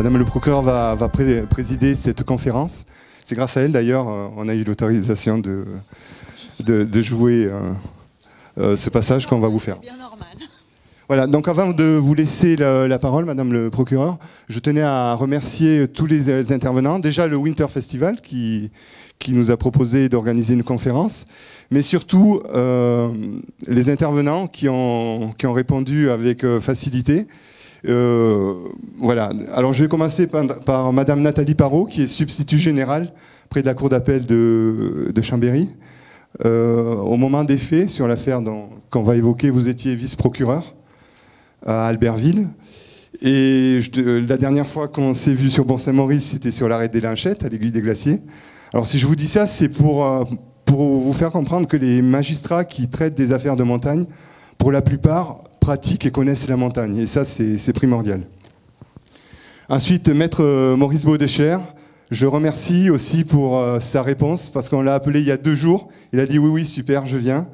Madame le procureur va présider cette conférence. C'est grâce à elle, d'ailleurs, on a eu l'autorisation de jouer ce passage qu'on va vous faire. C'est bien normal. Voilà, donc avant de vous laisser la parole, Madame le procureur, je tenais à remercier tous les intervenants. Déjà le Winter Festival qui nous a proposé d'organiser une conférence, mais surtout les intervenants qui ont répondu avec facilité. Voilà. Alors je vais commencer par Madame Nathalie Parot, qui est substitut générale près de la cour d'appel de Chambéry. Au moment des faits, sur l'affaire qu'on va évoquer, vous étiez vice-procureur à Albertville. Et la dernière fois qu'on s'est vu sur Bon-Saint-Maurice, c'était sur l'arrêt des Linchettes, à l'Aiguille des Glaciers. Alors si je vous dis ça, c'est pour vous faire comprendre que les magistrats qui traitent des affaires de montagne, pour la plupart, pratiquent et connaissent la montagne. Et ça, c'est primordial. Ensuite, Maître Maurice Baudéchère, je remercie aussi pour sa réponse, parce qu'on l'a appelé il y a 2 jours. Il a dit oui, super, je viens.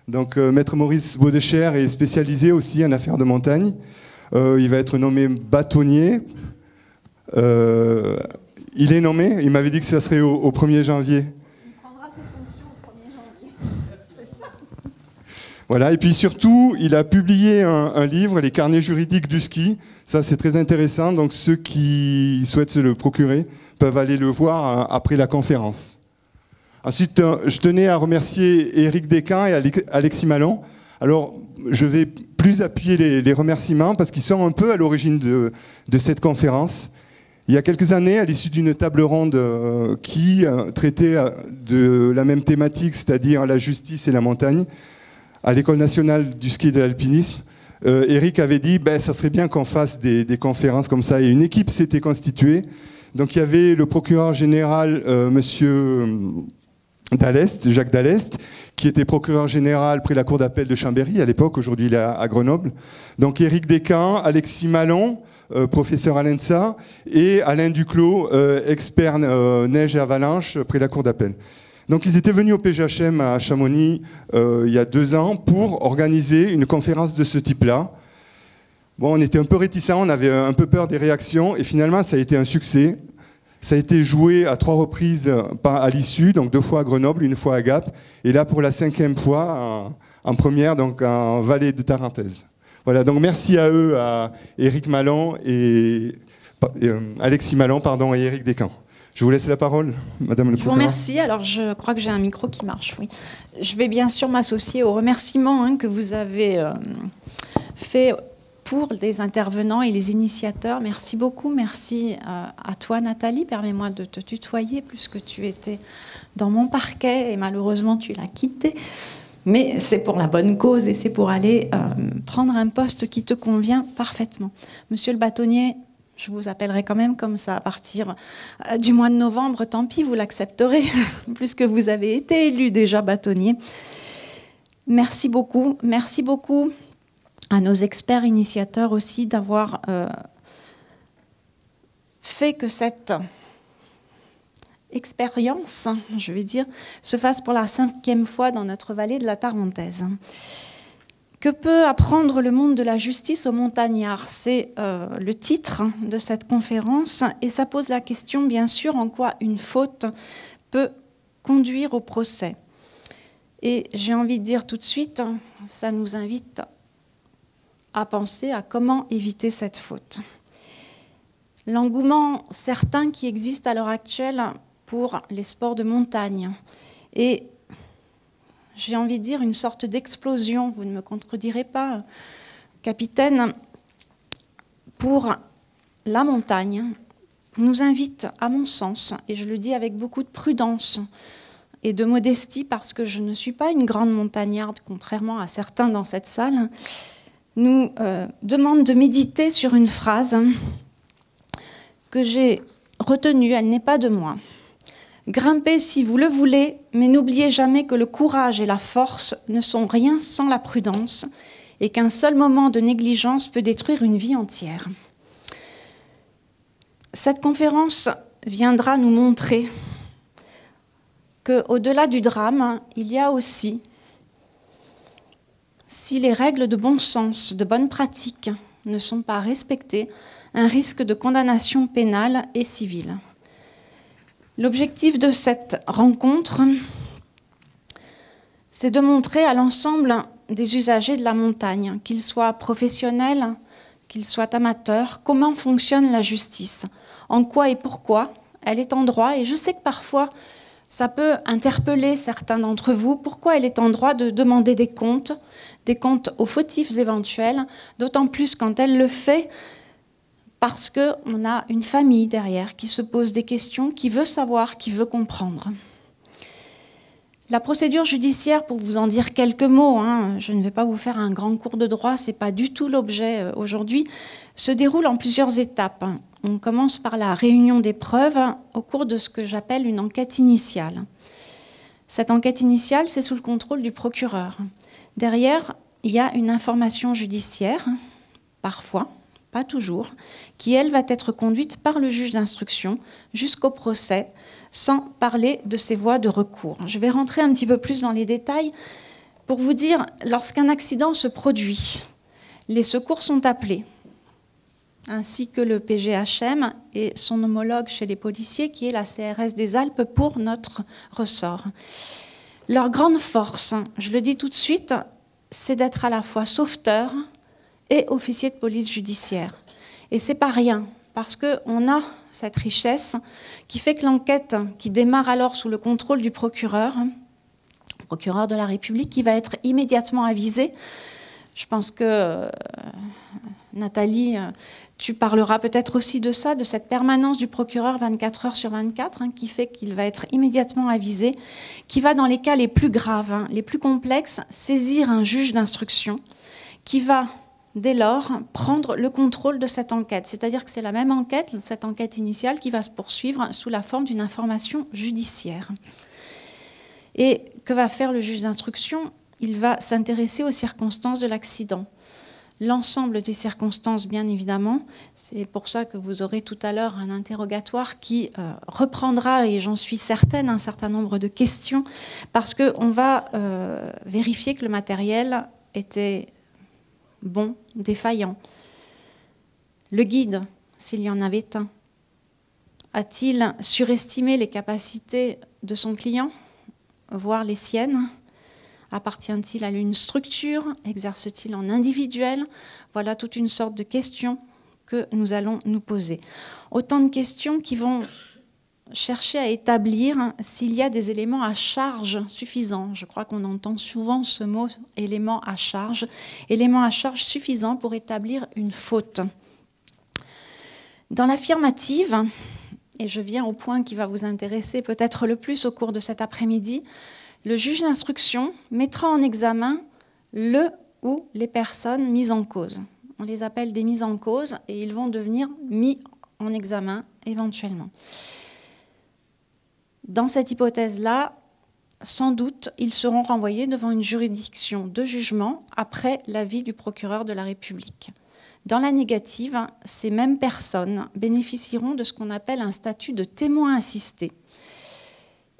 Donc Maître Maurice Baudéchère est spécialisé aussi en affaires de montagne. Il va être nommé bâtonnier. Il est nommé, il m'avait dit que ça serait au 1er janvier. Il prendra ses fonctions au 1er janvier. C'est ça. Voilà, et puis surtout, il a publié un livre, Les carnets juridiques du ski. Ça, c'est très intéressant. Donc ceux qui souhaitent se le procurer peuvent aller le voir après la conférence. Ensuite, je tenais à remercier Éric Descamps et Alexis Malon. Alors, je vais plus appuyer les remerciements parce qu'ils sont un peu à l'origine de cette conférence. Il y a quelques années, à l'issue d'une table ronde qui traitait de la même thématique, c'est-à-dire la justice et la montagne, à l'École nationale du ski et de l'alpinisme, Éric avait dit ça serait bien qu'on fasse des conférences comme ça. Et une équipe s'était constituée. Donc il y avait le procureur général, monsieur Dallest, Jacques Dallest, qui était procureur général près la cour d'appel de Chambéry à l'époque, aujourd'hui il est à Grenoble. Donc Éric Descamps, Alexis Malon, professeur à l'ENSA, et Alain Duclos, expert neige et avalanche près la cour d'appel. Donc ils étaient venus au PGHM à Chamonix il y a 2 ans pour organiser une conférence de ce type-là. Bon, on était un peu réticents, on avait un peu peur des réactions, et finalement ça a été un succès. Ça a été joué à 3 reprises à l'issue, donc 2 fois à Grenoble, 1 fois à Gap, et là pour la 5e fois en première, donc en Vallée de Tarentaise. Voilà, donc merci à eux, à Éric Malon et Alexis Malon, pardon, et Éric Descamps. Je vous laisse la parole, Madame le procureur. Je vous remercie. Alors, je crois que j'ai un micro qui marche, oui. Je vais bien sûr m'associer aux remerciements que vous avez fait pour les intervenants et les initiateurs. Merci beaucoup. Merci à toi, Nathalie. Permets-moi de te tutoyer, puisque tu étais dans mon parquet et malheureusement, tu l'as quitté. Mais c'est pour la bonne cause et c'est pour aller prendre un poste qui te convient parfaitement. Monsieur le bâtonnier, je vous appellerai quand même comme ça à partir du mois de novembre. Tant pis, vous l'accepterez, puisque vous avez été élu déjà bâtonnier. Merci beaucoup. Merci beaucoup à nos experts initiateurs aussi d'avoir fait que cette expérience, je vais dire, se fasse pour la 5e fois dans notre vallée de la Tarentaise. Que peut apprendre le monde de la justice aux montagnards? C'est le titre de cette conférence et ça pose la question, bien sûr, en quoi une faute peut conduire au procès. Et j'ai envie de dire tout de suite, ça nous invite à penser à comment éviter cette faute. L'engouement certain qui existe à l'heure actuelle pour les sports de montagne et j'ai envie de dire une sorte d'explosion, vous ne me contredirez pas, capitaine, pour la montagne, nous invite, à mon sens, et je le dis avec beaucoup de prudence et de modestie, parce que je ne suis pas une grande montagnarde, contrairement à certains dans cette salle, nous demande de méditer sur une phrase que j'ai retenue, elle n'est pas de moi. Grimpez si vous le voulez, mais n'oubliez jamais que le courage et la force ne sont rien sans la prudence et qu'un seul moment de négligence peut détruire une vie entière. Cette conférence viendra nous montrer qu'au-delà du drame, il y a aussi, si les règles de bon sens, de bonne pratique ne sont pas respectées, un risque de condamnation pénale et civile. L'objectif de cette rencontre, c'est de montrer à l'ensemble des usagers de la montagne, qu'ils soient professionnels, qu'ils soient amateurs, comment fonctionne la justice, en quoi et pourquoi elle est en droit. Et je sais que parfois, ça peut interpeller certains d'entre vous, pourquoi elle est en droit de demander des comptes aux fautifs éventuels, d'autant plus quand elle le fait parce qu'on a une famille derrière qui se pose des questions, qui veut savoir, qui veut comprendre. La procédure judiciaire, pour vous en dire quelques mots, je ne vais pas vous faire un grand cours de droit, ce n'est pas du tout l'objet aujourd'hui, se déroule en plusieurs étapes. On commence par la réunion des preuves au cours de ce que j'appelle une enquête initiale. Cette enquête initiale, c'est sous le contrôle du procureur. Derrière, il y a une information judiciaire, parfois, pas toujours, qui, elle, va être conduite par le juge d'instruction jusqu'au procès, sans parler de ses voies de recours. Je vais rentrer un petit peu plus dans les détails pour vous dire, lorsqu'un accident se produit, les secours sont appelés, ainsi que le PGHM et son homologue chez les policiers, qui est la CRS des Alpes pour notre ressort. Leur grande force, je le dis tout de suite, c'est d'être à la fois sauveteur et officier de police judiciaire. Et c'est pas rien, parce qu'on a cette richesse qui fait que l'enquête, qui démarre alors sous le contrôle du procureur de la République, qui va être immédiatement avisé. Je pense que Nathalie, tu parleras peut-être aussi de ça, de cette permanence du procureur 24 heures sur 24, qui fait qu'il va être immédiatement avisé, qui va, dans les cas les plus graves, les plus complexes, saisir un juge d'instruction, qui va, dès lors, prendre le contrôle de cette enquête. C'est-à-dire que c'est la même enquête, cette enquête initiale, qui va se poursuivre sous la forme d'une information judiciaire. Et que va faire le juge d'instruction? Il va s'intéresser aux circonstances de l'accident. L'ensemble des circonstances, bien évidemment. C'est pour ça que vous aurez tout à l'heure un interrogatoire qui reprendra, et j'en suis certaine, un certain nombre de questions, parce qu'on va vérifier que le matériel était bon, défaillant. Le guide, s'il y en avait un, a-t-il surestimé les capacités de son client, voire les siennes? Appartient-il à une structure? Exerce-t-il en individuel? Voilà toute une sorte de questions que nous allons nous poser. Autant de questions qui vont chercher à établir s'il y a des éléments à charge suffisants. Je crois qu'on entend souvent ce mot « élément à charge ». Élément à charge suffisant pour établir une faute. Dans l'affirmative, et je viens au point qui va vous intéresser peut-être le plus au cours de cet après-midi, le juge d'instruction mettra en examen le ou les personnes mises en cause. On les appelle des mises en cause et ils vont devenir mis en examen éventuellement. Dans cette hypothèse-là, sans doute, ils seront renvoyés devant une juridiction de jugement après l'avis du procureur de la République. Dans la négative, ces mêmes personnes bénéficieront de ce qu'on appelle un statut de témoin assisté.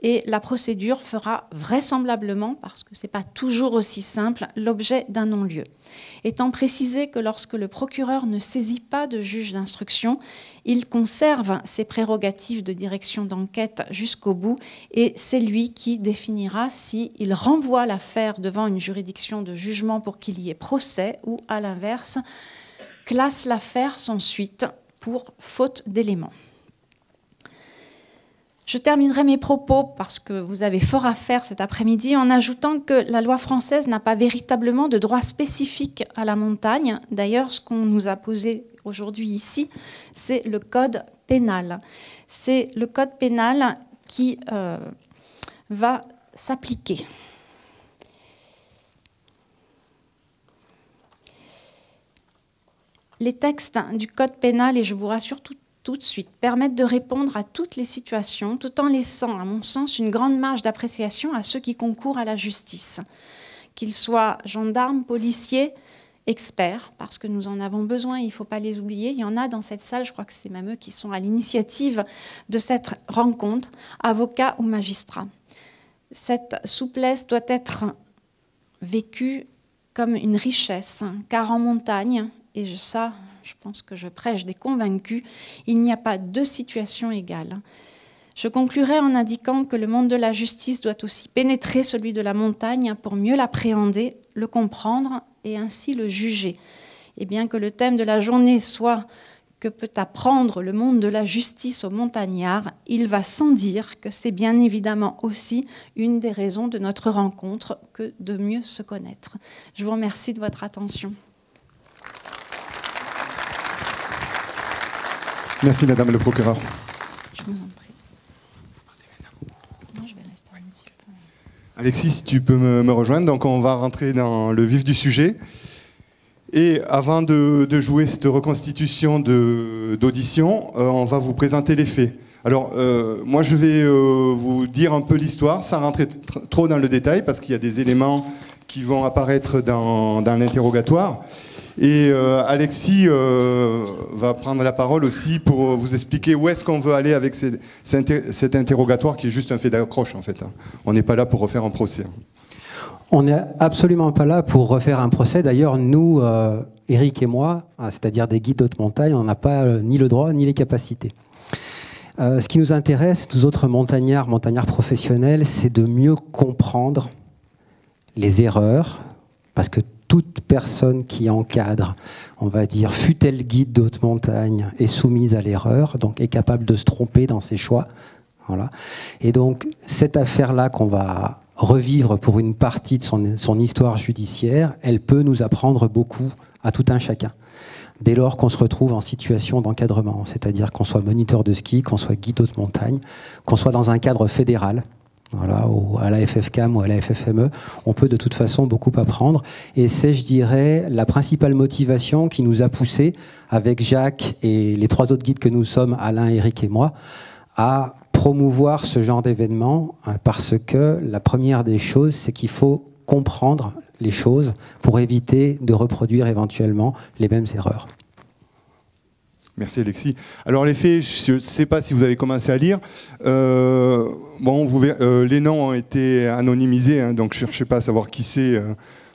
Et la procédure fera vraisemblablement, parce que ce n'est pas toujours aussi simple, l'objet d'un non-lieu. Étant précisé que lorsque le procureur ne saisit pas de juge d'instruction, il conserve ses prérogatives de direction d'enquête jusqu'au bout et c'est lui qui définira s'il renvoie l'affaire devant une juridiction de jugement pour qu'il y ait procès ou, à l'inverse, classe l'affaire sans suite pour faute d'éléments. Je terminerai mes propos, parce que vous avez fort à faire cet après-midi, en ajoutant que la loi française n'a pas véritablement de droit spécifique à la montagne. D'ailleurs, ce qu'on nous a posé aujourd'hui ici, c'est le code pénal. C'est le code pénal qui va s'appliquer. Les textes du code pénal, et je vous rassure tout de suite, permettent de répondre à toutes les situations, tout en laissant, à mon sens, une grande marge d'appréciation à ceux qui concourent à la justice, qu'ils soient gendarmes, policiers, experts, parce que nous en avons besoin, il ne faut pas les oublier. Il y en a dans cette salle, je crois que c'est même eux qui sont à l'initiative de cette rencontre, avocats ou magistrats. Cette souplesse doit être vécue comme une richesse, car en montagne, et ça, je pense que je prêche des convaincus, il n'y a pas deux situations égales. Je conclurai en indiquant que le monde de la justice doit aussi pénétrer celui de la montagne pour mieux l'appréhender, le comprendre et ainsi le juger. Et bien que le thème de la journée soit « Que peut apprendre le monde de la justice aux montagnards ?», il va sans dire que c'est bien évidemment aussi une des raisons de notre rencontre que de mieux se connaître. Je vous remercie de votre attention. Merci Madame le procureur. Je vous en prie. Alexis, si tu peux me rejoindre, donc on va rentrer dans le vif du sujet. Et avant de jouer cette reconstitution d'audition, on va vous présenter les faits. Alors, moi je vais vous dire un peu l'histoire, sans rentrer trop dans le détail, parce qu'il y a des éléments qui vont apparaître dans l'interrogatoire. Et Alexis va prendre la parole aussi pour vous expliquer où est-ce qu'on veut aller avec cet interrogatoire qui est juste un fait d'accroche en fait. On n'est pas là pour refaire un procès. On n'est absolument pas là pour refaire un procès. D'ailleurs, nous, Eric et moi, c'est-à-dire des guides d'haute montagne, on n'a pas ni le droit ni les capacités. Ce qui nous intéresse, nous autres montagnards professionnels, c'est de mieux comprendre les erreurs, parce que toute personne qui encadre, on va dire, fût-elle guide de haute montagne, est soumise à l'erreur, donc est capable de se tromper dans ses choix. Voilà. Et donc, cette affaire-là qu'on va revivre pour une partie de son histoire judiciaire, elle peut nous apprendre beaucoup à tout un chacun. Dès lors qu'on se retrouve en situation d'encadrement, c'est-à-dire qu'on soit moniteur de ski, qu'on soit guide de haute montagne, qu'on soit dans un cadre fédéral, voilà, à la FFCAM ou à la FFME, on peut de toute façon beaucoup apprendre. Et c'est, je dirais, la principale motivation qui nous a poussé, avec Jacques et les trois autres guides que nous sommes, Alain, Eric et moi, à promouvoir ce genre d'événement, parce que la première des choses, c'est qu'il faut comprendre les choses pour éviter de reproduire éventuellement les mêmes erreurs. Merci Alexis. Alors les faits, je ne sais pas si vous avez commencé à lire. Bon, les noms ont été anonymisés, hein, donc je ne cherchez pas à savoir qui c'est.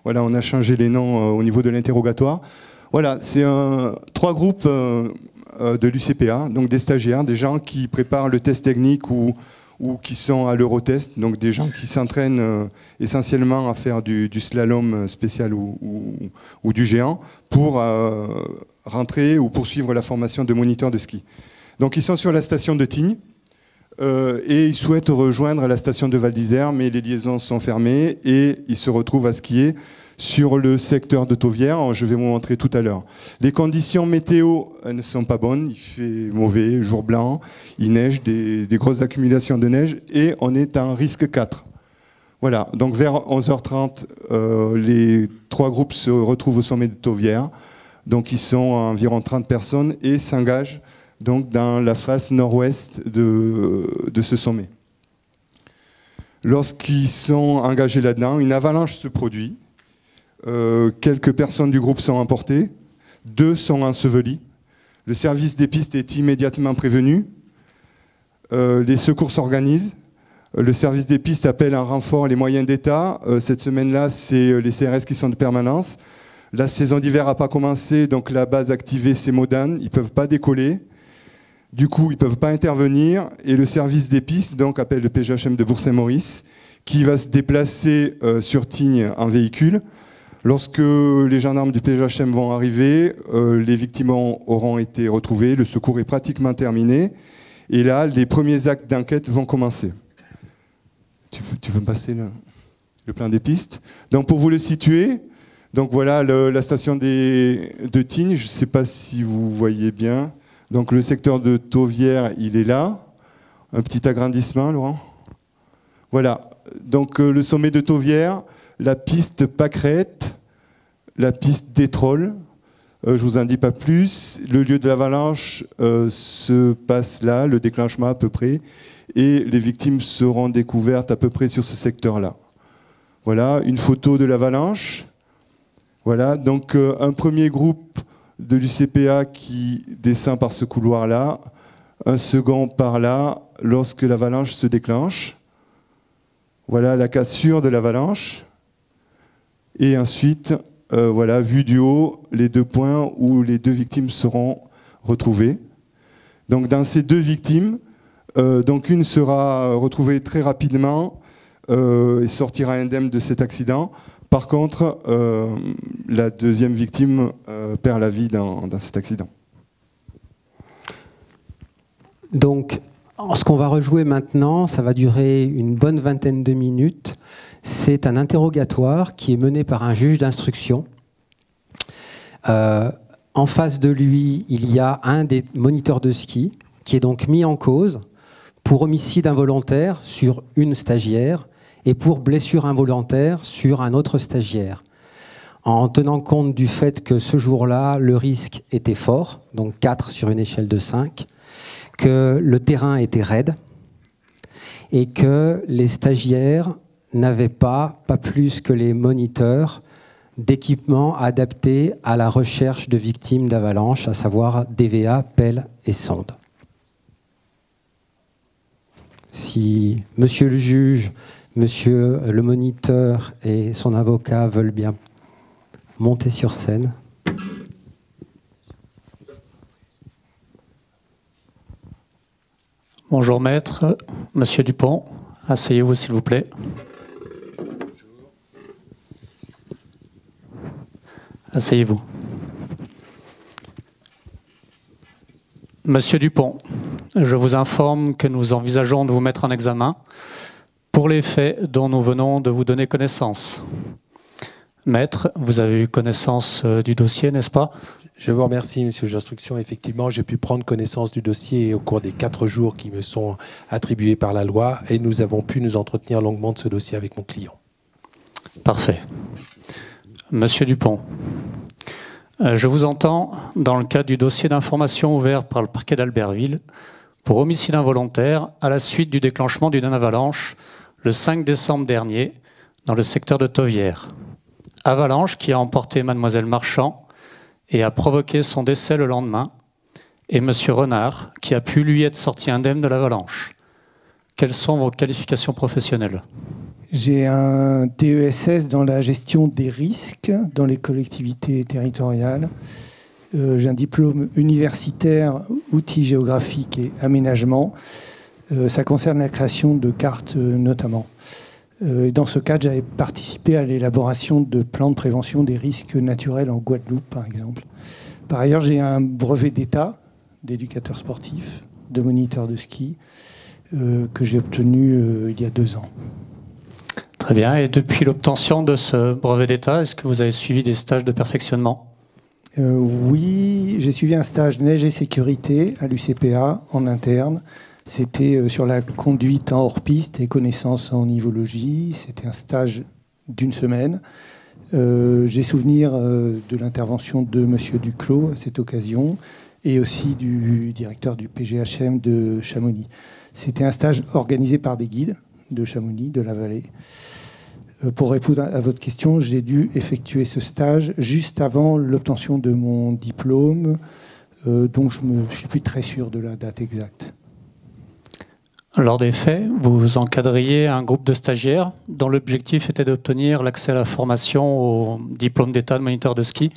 Voilà, on a changé les noms au niveau de l'interrogatoire. Voilà, c'est trois groupes de l'UCPA, donc des stagiaires, des gens qui préparent le test technique ou qui sont à l'Eurotest, donc des gens qui s'entraînent essentiellement à faire du slalom spécial ou du géant pour rentrer ou poursuivre la formation de moniteur de ski. Donc ils sont sur la station de Tignes et ils souhaitent rejoindre la station de Val d'Isère, mais les liaisons sont fermées et ils se retrouvent à skier sur le secteur de Tauvière. Je vais vous montrer tout à l'heure. Les conditions météo ne sont pas bonnes, il fait mauvais, jour blanc, il neige, des grosses accumulations de neige et on est en risque 4. Voilà, donc vers 11h30, les trois groupes se retrouvent au sommet de Tauvière. Donc ils sont environ 30 personnes et s'engagent donc dans la face nord-ouest de ce sommet. Lorsqu'ils sont engagés là-dedans, une avalanche se produit. Quelques personnes du groupe sont emportées, 2 sont ensevelies. Le service des pistes est immédiatement prévenu. Les secours s'organisent. Le service des pistes appelle en renfort les moyens d'État. Cette semaine-là, c'est les CRS qui sont de permanence. La saison d'hiver n'a pas commencé, donc la base activée, c'est Modane. Ils ne peuvent pas décoller. Du coup, ils ne peuvent pas intervenir. Et le service des pistes donc, appelle le PGHM de Bourg-Saint-Maurice, qui va se déplacer sur Tignes en véhicule. Lorsque les gendarmes du PGHM vont arriver, les victimes auront été retrouvées. Le secours est pratiquement terminé. Et là, les premiers actes d'enquête vont commencer. Tu peux me passer le plan des pistes? Donc, pour vous le situer... Donc voilà la station de Tignes, je ne sais pas si vous voyez bien. Donc le secteur de Tauvière, il est là. Un petit agrandissement, Laurent. Voilà, donc le sommet de Tauvière, la piste Pâquerette, la piste d'Étrolles. Je ne vous en dis pas plus. Le lieu de l'avalanche se passe là, le déclenchement à peu près. Et les victimes seront découvertes à peu près sur ce secteur-là. Voilà, une photo de l'avalanche. Voilà, donc un premier groupe de l'UCPA qui descend par ce couloir-là, un second par là, lorsque l'avalanche se déclenche. Voilà la cassure de l'avalanche. Et ensuite, voilà, vu du haut, les 2 points où les 2 victimes seront retrouvées. Donc dans ces 2 victimes, donc une sera retrouvée très rapidement et sortira indemne de cet accident. Par contre, la 2e victime perd la vie dans cet accident. Donc, ce qu'on va rejouer maintenant, ça va durer une bonne vingtaine de minutes. C'est un interrogatoire qui est mené par un juge d'instruction. En face de lui, il y a un des moniteurs de ski qui est donc mis en cause pour homicide involontaire sur une stagiaire et pour blessure involontaire sur un autre stagiaire. En tenant compte du fait que ce jour-là, le risque était fort, donc 4 sur une échelle de 5, que le terrain était raide et que les stagiaires n'avaient pas plus que les moniteurs, d'équipements adaptés à la recherche de victimes d'avalanche, à savoir DVA, pelle et sonde. Si monsieur le juge, monsieur le moniteur et son avocat veulent bien monter sur scène. Bonjour maître, monsieur Dupont, asseyez-vous s'il vous plaît. Asseyez-vous. Monsieur Dupont, je vous informe que nous envisageons de vous mettre en examen pour les faits dont nous venons de vous donner connaissance. Maître, vous avez eu connaissance du dossier, n'est-ce pas? Je vous remercie, monsieur le juge d'instruction. Effectivement, j'ai pu prendre connaissance du dossier au cours des 4 jours qui me sont attribués par la loi et nous avons pu nous entretenir longuement de ce dossier avec mon client. Parfait. Monsieur Dupont, je vous entends dans le cadre du dossier d'information ouvert par le parquet d'Albertville pour homicide involontaire à la suite du déclenchement d'une avalanche le 5 décembre dernier dans le secteur de Tovière. Avalanche qui a emporté mademoiselle Marchand et a provoqué son décès le lendemain, et monsieur Renard qui a pu lui être sorti indemne de l'avalanche. Quelles sont vos qualifications professionnelles? J'ai un DESS dans la gestion des risques dans les collectivités territoriales. J'ai un diplôme universitaire, outils géographiques et aménagement. Ça concerne la création de cartes notamment. Et dans ce cadre, j'avais participé à l'élaboration de plans de prévention des risques naturels en Guadeloupe, par exemple. Par ailleurs, j'ai un brevet d'État d'éducateur sportif, de moniteur de ski, que j'ai obtenu il y a 2 ans. Très bien. Et depuis l'obtention de ce brevet d'État, est-ce que vous avez suivi des stages de perfectionnement? Oui, j'ai suivi un stage neige et sécurité à l'UCPA en interne. C'était sur la conduite en hors-piste et connaissances en nivologie. C'était un stage d'1 semaine. J'ai souvenir de l'intervention de M. Duclos à cette occasion et aussi du directeur du PGHM de Chamonix. C'était un stage organisé par des guides de Chamonix, de la vallée. Pour répondre à votre question, j'ai dû effectuer ce stage juste avant l'obtention de mon diplôme, donc je ne suis plus très sûr de la date exacte. Lors des faits, vous encadriez un groupe de stagiaires dont l'objectif était d'obtenir l'accès à la formation au diplôme d'État de moniteur de ski.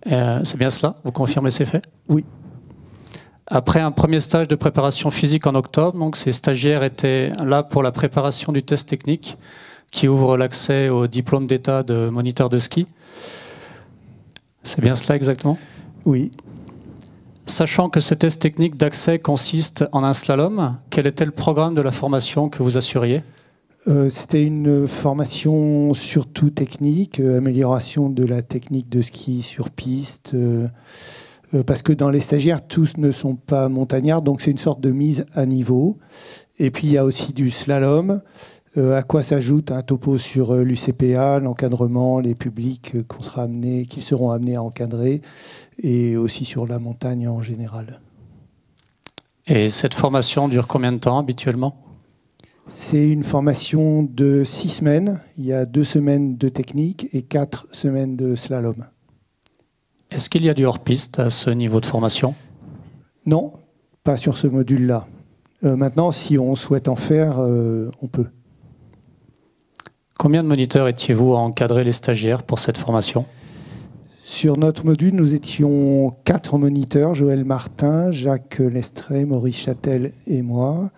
C'est bien cela? Vous confirmez ces faits? Oui. Après un premier stage de préparation physique en octobre, donc ces stagiaires étaient là pour la préparation du test technique qui ouvre l'accès au diplôme d'État de moniteur de ski. C'est bien cela exactement? Oui. Sachant que ce test technique d'accès consiste en un slalom, quel était le programme de la formation que vous assuriez? C'était une formation surtout technique, amélioration de la technique de ski sur piste, parce que dans les stagiaires, tous ne sont pas montagnards, donc c'est une sorte de mise à niveau. Et puis il y a aussi du slalom, à quoi s'ajoute un topo sur l'UCPA, l'encadrement, les publics qu'ils seront amenés à encadrer, et aussi sur la montagne en général. Et cette formation dure combien de temps habituellement? C'est une formation de 6 semaines. Il y a 2 semaines de technique et 4 semaines de slalom. Est-ce qu'il y a du hors-piste à ce niveau de formation? Non, pas sur ce module-là. Maintenant, si on souhaite en faire, on peut. Combien de moniteurs étiez-vous à encadrer les stagiaires pour cette formation? Sur notre module, nous étions 4 moniteurs, Joël Martin, Jacques Lestrey, Maurice Châtel et moi.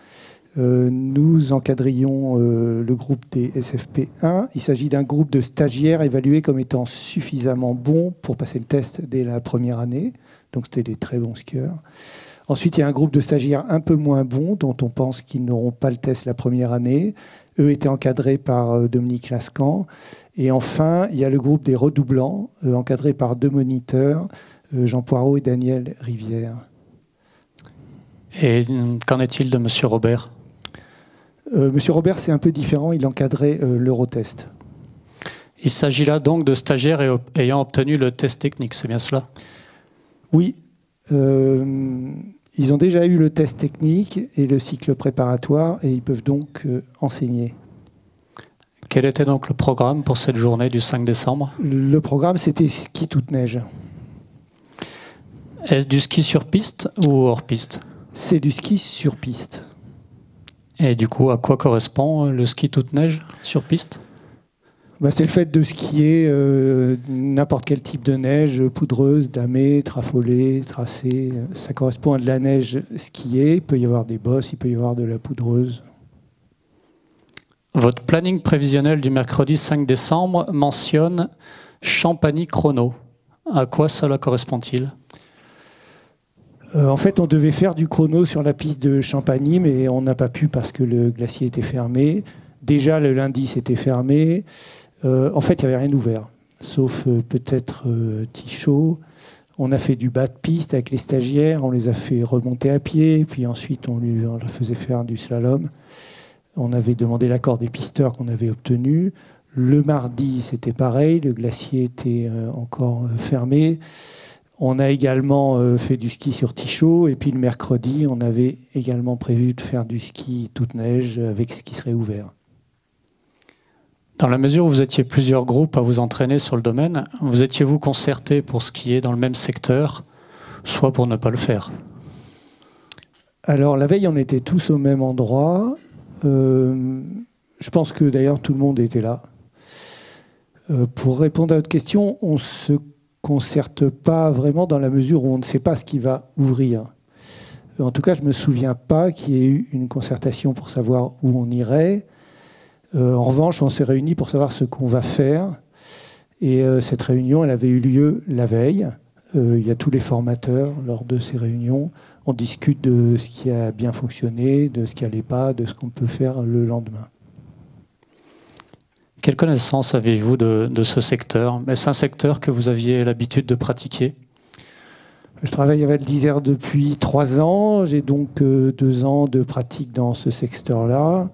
Nous encadrions le groupe des SFP1. Il s'agit d'un groupe de stagiaires évalués comme étant suffisamment bons pour passer le test dès la première année. Donc c'était des très bons skieurs. Ensuite, il y a un groupe de stagiaires un peu moins bons, dont on pense qu'ils n'auront pas le test la première année. Eux étaient encadrés par Dominique Lascan. Et enfin, il y a le groupe des redoublants, encadré par 2 moniteurs, Jean Poirot et Daniel Rivière. Et qu'en est-il de Monsieur Robert? Monsieur Robert, c'est un peu différent, il encadrait l'Eurotest. Il s'agit là donc de stagiaires ayant obtenu le test technique, c'est bien cela? Oui. Ils ont déjà eu le test technique et le cycle préparatoire et ils peuvent donc enseigner. Quel était donc le programme pour cette journée du 5 décembre? Le programme, c'était ski toute neige. Est-ce du ski sur piste ou hors piste? C'est du ski sur piste. Et du coup, à quoi correspond le ski toute neige sur piste? C'est le fait de skier n'importe quel type de neige, poudreuse, damée, trafolée, tracée. Ça correspond à de la neige skiée. Il peut y avoir des bosses, il peut y avoir de la poudreuse. Votre planning prévisionnel du mercredi 5 décembre mentionne Champagny chrono. À quoi cela correspond-il? En fait, on devait faire du chrono sur la piste de Champagny, mais on n'a pas pu parce que le glacier était fermé. Déjà, le lundi, c'était fermé. En fait, il n'y avait rien ouvert, sauf peut-être Tichot. On a fait du bas de piste avec les stagiaires, on les a fait remonter à pied, puis ensuite on leur faisait faire du slalom. On avait demandé l'accord des pisteurs qu'on avait obtenu. Le mardi, c'était pareil, le glacier était encore fermé. On a également fait du ski sur Tichot, et puis le mercredi, on avait également prévu de faire du ski toute neige avec ce qui serait ouvert. Dans la mesure où vous étiez plusieurs groupes à vous entraîner sur le domaine, vous étiez-vous concertés pour skier dans le même secteur, soit pour ne pas le faire? Alors la veille, on était tous au même endroit. Je pense que d'ailleurs tout le monde était là. Pour répondre à votre question, on ne se concerte pas vraiment dans la mesure où on ne sait pas ce qui va ouvrir. En tout cas, je ne me souviens pas qu'il y ait eu une concertation pour savoir où on irait. En revanche, on s'est réunis pour savoir ce qu'on va faire. Et cette réunion, elle avait eu lieu la veille. Il y a tous les formateurs lors de ces réunions. On discute de ce qui a bien fonctionné, de ce qui n'allait pas, de ce qu'on peut faire le lendemain. Quelle connaissance avez-vous de ce secteur? Est-ce un secteur que vous aviez l'habitude de pratiquer? Je travaille à Val d'Isère depuis 3 ans. J'ai donc 2 ans de pratique dans ce secteur-là,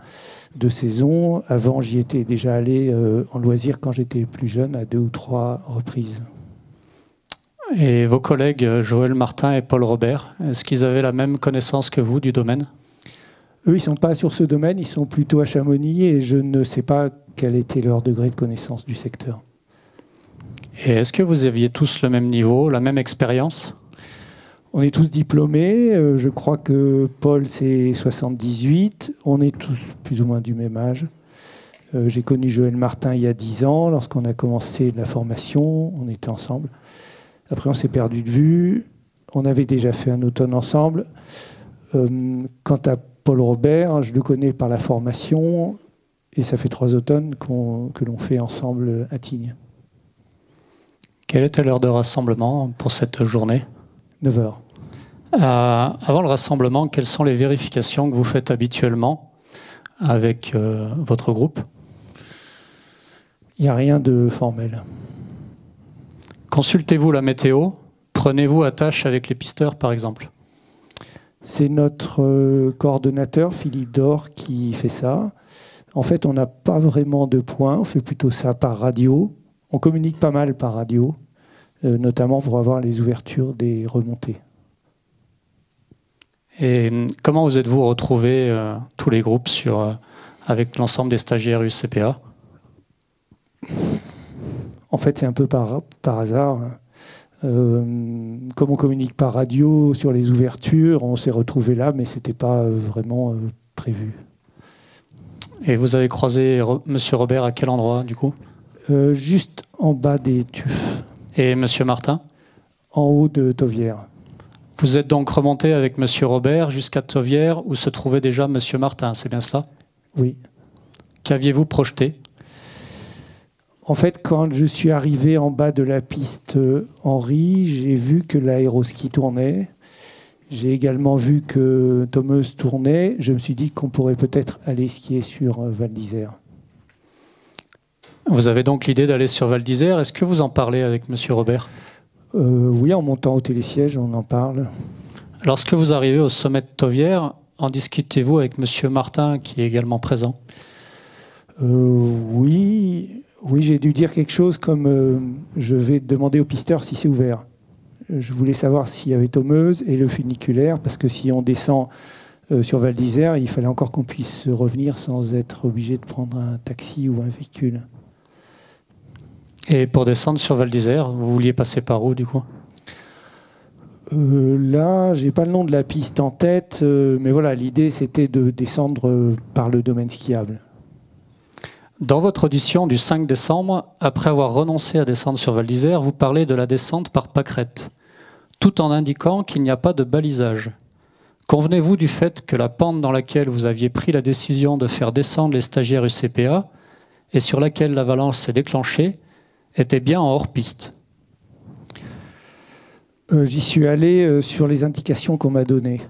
de saison. Avant, j'y étais déjà allé en loisir quand j'étais plus jeune, à 2 ou 3 reprises. Et vos collègues Joël Martin et Paul Robert, est-ce qu'ils avaient la même connaissance que vous du domaine? Eux, ils ne sont pas sur ce domaine, ils sont plutôt à Chamonix et je ne sais pas quel était leur degré de connaissance du secteur. Et est-ce que vous aviez tous le même niveau, la même expérience? On est tous diplômés. Je crois que Paul, c'est 78. On est tous plus ou moins du même âge. J'ai connu Joël Martin il y a 10 ans. Lorsqu'on a commencé la formation, on était ensemble. Après, on s'est perdu de vue. On avait déjà fait un automne ensemble. Quant à Paul Robert, je le connais par la formation. Et ça fait 3 automnes que l'on fait ensemble à Tignes. Quelle était l'heure de rassemblement pour cette journée? 9h. Avant le rassemblement, quelles sont les vérifications que vous faites habituellement avec votre groupe? Il n'y a rien de formel. Consultez-vous la météo? Prenez-vous attache avec les pisteurs, par exemple? C'est notre coordonnateur, Philippe Dor, qui fait ça. En fait, on n'a pas vraiment de points. On fait plutôt ça par radio. On communique pas mal par radio, notamment pour avoir les ouvertures des remontées. Et comment vous êtes-vous retrouvés, tous les groupes, avec l'ensemble des stagiaires UCPA? En fait, c'est un peu par hasard. Comme on communique par radio sur les ouvertures, on s'est retrouvés là, mais ce n'était pas vraiment prévu. Et vous avez croisé Monsieur Robert à quel endroit, du coup? Juste en bas des tufs. Et Monsieur Martin? En haut de Tovière. Vous êtes donc remonté avec Monsieur Robert jusqu'à Tovière, où se trouvait déjà Monsieur Martin, c'est bien cela? Oui. Qu'aviez-vous projeté? En fait, quand je suis arrivé en bas de la piste Henri, j'ai vu que l'aéroski tournait. J'ai également vu que Thomeuse tournait. Je me suis dit qu'on pourrait peut-être aller skier sur Val d'Isère. Vous avez donc l'idée d'aller sur Val d'Isère. Est-ce que vous en parlez avec Monsieur Robert? Oui, en montant au télésiège, on en parle. Lorsque vous arrivez au sommet de Tovière, en discutez-vous avec Monsieur Martin, qui est également présent? Oui, j'ai dû dire quelque chose comme je vais demander au pisteur si c'est ouvert. Je voulais savoir s'il y avait Thomeuse et le funiculaire, parce que si on descend sur Val d'Isère, il fallait encore qu'on puisse revenir sans être obligé de prendre un taxi ou un véhicule. Et pour descendre sur Val d'Isère, vous vouliez passer par où, du coup? Là, j'ai pas le nom de la piste en tête, mais voilà, l'idée c'était de descendre par le domaine skiable. Dans votre audition du 5 décembre, après avoir renoncé à descendre sur Val d'Isère, vous parlez de la descente par pâquerette, tout en indiquant qu'il n'y a pas de balisage. Convenez-vous du fait que la pente dans laquelle vous aviez pris la décision de faire descendre les stagiaires UCPA et sur laquelle l'avalanche s'est déclenchée était bien en hors-piste? J'y suis allé sur les indications qu'on m'a données.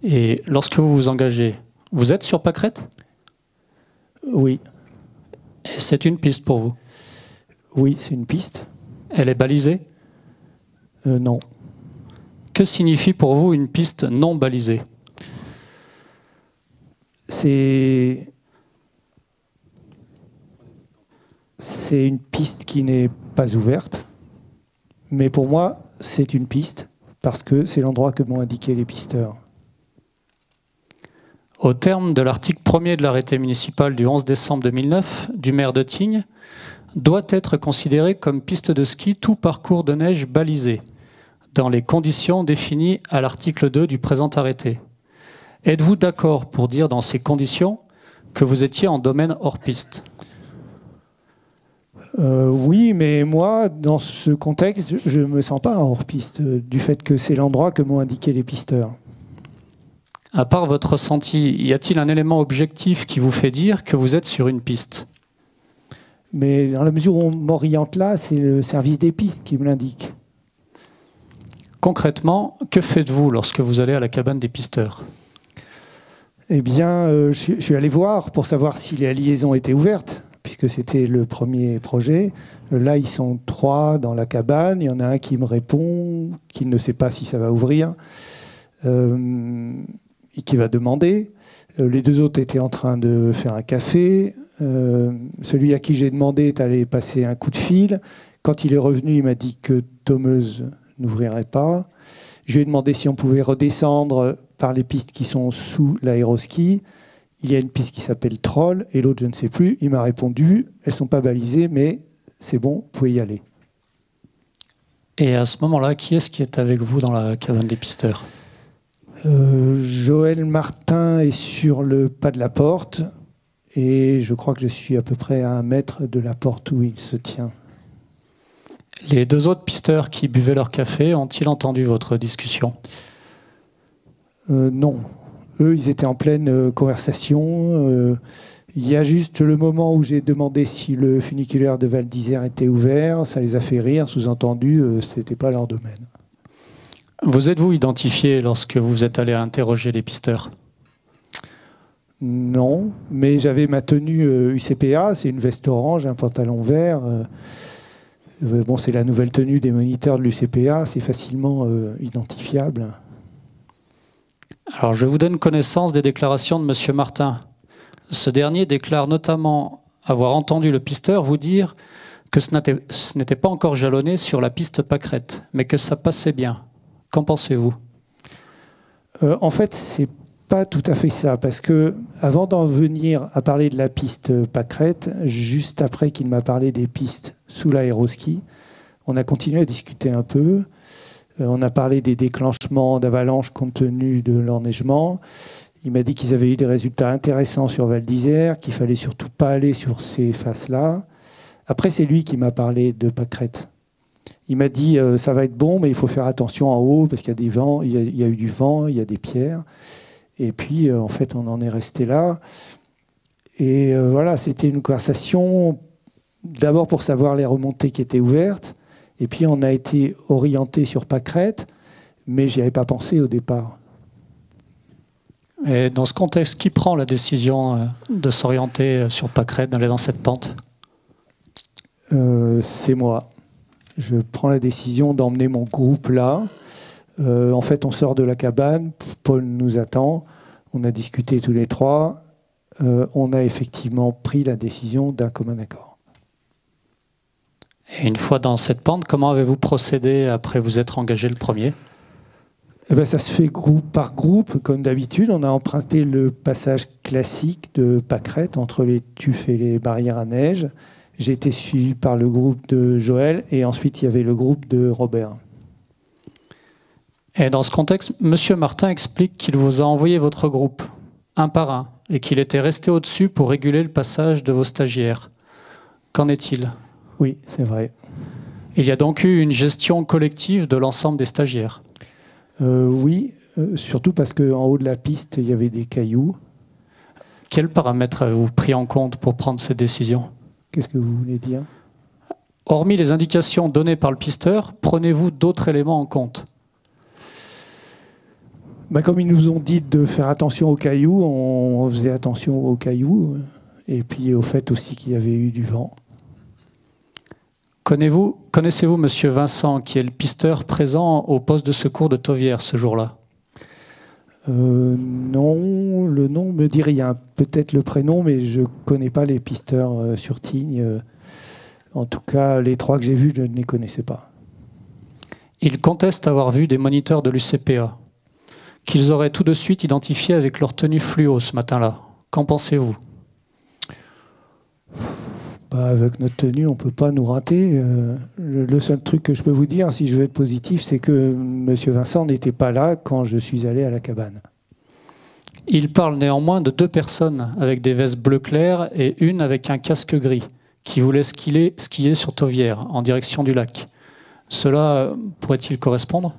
Et lorsque vous vous engagez, vous êtes sur pâquerette? Oui. Et c'est une piste pour vous? Oui, c'est une piste. Elle est balisée? Non. Que signifie pour vous une piste non balisée? C'est une piste qui n'est pas ouverte, mais pour moi, c'est une piste parce que c'est l'endroit que m'ont indiqué les pisteurs. Au terme de l'article 1er de l'arrêté municipal du 11 décembre 2009 du maire de Tignes, doit être considéré comme piste de ski tout parcours de neige balisé, dans les conditions définies à l'article 2 du présent arrêté. Êtes-vous d'accord pour dire dans ces conditions que vous étiez en domaine hors piste? Oui, mais moi, dans ce contexte, je ne me sens pas hors piste, du fait que c'est l'endroit que m'ont indiqué les pisteurs. À part votre ressenti, y a-t-il un élément objectif qui vous fait dire que vous êtes sur une piste? Mais dans la mesure où on m'oriente là, c'est le service des pistes qui me l'indique. Concrètement, que faites-vous lorsque vous allez à la cabane des pisteurs? Eh bien, je suis allé voir pour savoir si la liaison était ouverte, puisque c'était le premier projet. Là, ils sont 3 dans la cabane. Il y en a un qui me répond, qui ne sait pas si ça va ouvrir, et qui va demander. Les 2 autres étaient en train de faire un café. Celui à qui j'ai demandé est allé passer un coup de fil. Quand il est revenu, il m'a dit que Thomeuse n'ouvrirait pas. Je lui ai demandé si on pouvait redescendre par les pistes qui sont sous l'aéroski. Il y a une piste qui s'appelle Troll et l'autre, je ne sais plus. Il m'a répondu, elles ne sont pas balisées, mais c'est bon, vous pouvez y aller. Et à ce moment-là, qui est-ce qui est avec vous dans la cabane des pisteurs? Joël Martin est sur le pas de la porte et je crois que je suis à peu près à 1 mètre de la porte où il se tient. Les 2 autres pisteurs qui buvaient leur café ont-ils entendu votre discussion? Non. Eux, ils étaient en pleine conversation. Il y a juste le moment où j'ai demandé si le funiculaire de Val d'Isère était ouvert. Ça les a fait rire, sous-entendu, ce n'était pas leur domaine. Vous êtes-vous identifié lorsque vous êtes allé interroger les pisteurs? Non, mais j'avais ma tenue UCPA, c'est une veste orange, un pantalon vert. Bon, c'est la nouvelle tenue des moniteurs de l'UCPA, c'est facilement identifiable. Alors, je vous donne connaissance des déclarations de M. Martin. Ce dernier déclare notamment avoir entendu le pisteur vous dire que ce n'était pas encore jalonné sur la piste pâquerette, mais que ça passait bien. Qu'en pensez-vous? En fait, c'est pas tout à fait ça, parce que avant d'en venir à parler de la piste pâquerette, juste après qu'il m'a parlé des pistes sous l'aéroski, on a continué à discuter un peu. On a parlé des déclenchements d'avalanches compte tenu de l'enneigement. Il m'a dit qu'ils avaient eu des résultats intéressants sur Val d'Isère, qu'il fallait surtout pas aller sur ces faces-là. Après, c'est lui qui m'a parlé de pâquerettes. Il m'a dit ça va être bon, mais il faut faire attention en haut parce qu'il y a des vents, il y a eu du vent, il y a des pierres. Et puis, en fait, on en est resté là. Et voilà, c'était une conversation d'abord pour savoir les remontées qui étaient ouvertes. Et puis, on a été orienté sur pâquerettes, mais j'y avais pas pensé au départ. Et dans ce contexte, qui prend la décision de s'orienter sur pâquerettes, d'aller dans cette pente? C'est moi. Je prends la décision d'emmener mon groupe là. En fait, on sort de la cabane, Paul nous attend, on a discuté tous les trois, on a effectivement pris la décision d'un commun accord. Et une fois dans cette pente, comment avez-vous procédé après vous être engagé le premier? Eh ben, ça se fait groupe par groupe, comme d'habitude. On a emprunté le passage classique de pâquerettes entre les tufs et les barrières à neige. J'ai été suivi par le groupe de Joël et ensuite il y avait le groupe de Robert. Et dans ce contexte, M. Martin explique qu'il vous a envoyé votre groupe, un par un, et qu'il était resté au-dessus pour réguler le passage de vos stagiaires. Qu'en est-il? Oui, c'est vrai. Il y a donc eu une gestion collective de l'ensemble des stagiaires? Oui, surtout parce qu'en haut de la piste, il y avait des cailloux. Quels paramètres avez-vous pris en compte pour prendre cette décision? Qu'est-ce que vous voulez dire? Hormis les indications données par le pisteur, prenez-vous d'autres éléments en compte? Comme ils nous ont dit de faire attention aux cailloux, on faisait attention aux cailloux. Et puis au fait aussi qu'il y avait eu du vent. Connaissez-vous M. Vincent, qui est le pisteur présent au poste de secours de Tauvière ce jour-là? Non, le nom me dit rien. Peut-être le prénom, mais je ne connais pas les pisteurs sur Tignes. En tout cas, les trois que j'ai vus, je ne les connaissais pas. Ils contestent avoir vu des moniteurs de l'UCPA, qu'ils auraient tout de suite identifiés avec leur tenue fluo ce matin-là. Qu'en pensez-vous? Avec notre tenue, on ne peut pas nous rater. Le seul truc que je peux vous dire, si je veux être positif, c'est que M. Vincent n'était pas là quand je suis allé à la cabane. Il parle néanmoins de 2 personnes avec des vestes bleu clair et une avec un casque gris qui voulaient skier sur Tauvière en direction du lac. Cela pourrait-il correspondre?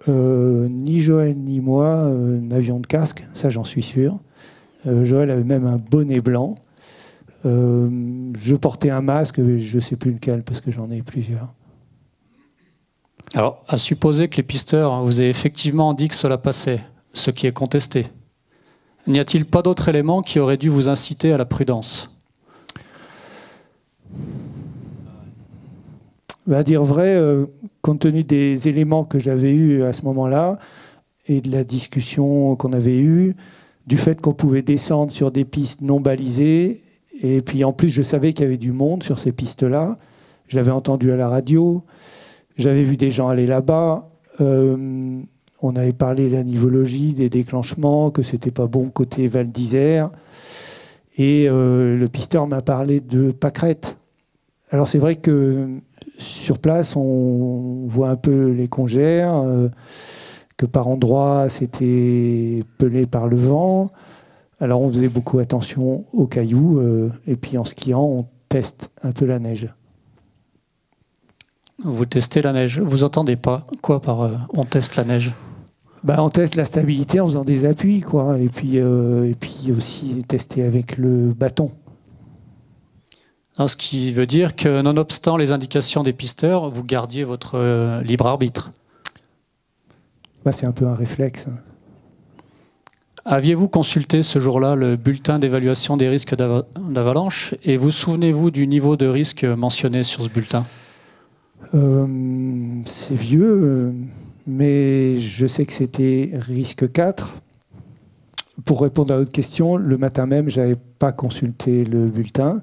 Ni Joël ni moi n'avions de casque, ça j'en suis sûr. Joël avait même un bonnet blanc. Je portais un masque, mais je ne sais plus lequel parce que j'en ai plusieurs. Alors, à supposer que les pisteurs vous aient effectivement dit que cela passait, ce qui est contesté, n'y a-t-il pas d'autres éléments qui auraient dû vous inciter à la prudence? À dire vrai, compte tenu des éléments que j'avais eus à ce moment-là et de la discussion qu'on avait eue, du fait qu'on pouvait descendre sur des pistes non balisées, et puis en plus je savais qu'il y avait du monde sur ces pistes-là, je l'avais entendu à la radio, j'avais vu des gens aller là-bas, on avait parlé de la nivologie, des déclenchements, que c'était pas bon côté Val d'Isère, et le pisteur m'a parlé de pâquerettes. Alors c'est vrai que sur place, on voit un peu les congères, que par endroits, c'était pelé par le vent. Alors on faisait beaucoup attention aux cailloux, et puis en skiant, on teste un peu la neige. Vous testez la neige. Vous entendez pas quoi par on teste la neige? On teste la stabilité en faisant des appuis, quoi, et puis aussi tester avec le bâton. Alors, ce qui veut dire que, nonobstant les indications des pisteurs, vous gardiez votre libre arbitre. C'est un peu un réflexe. Aviez-vous consulté ce jour-là le bulletin d'évaluation des risques d'avalanche et vous souvenez-vous du niveau de risque mentionné sur ce bulletin? C'est vieux, mais je sais que c'était risque 4. Pour répondre à votre question, le matin même, je n'avais pas consulté le bulletin.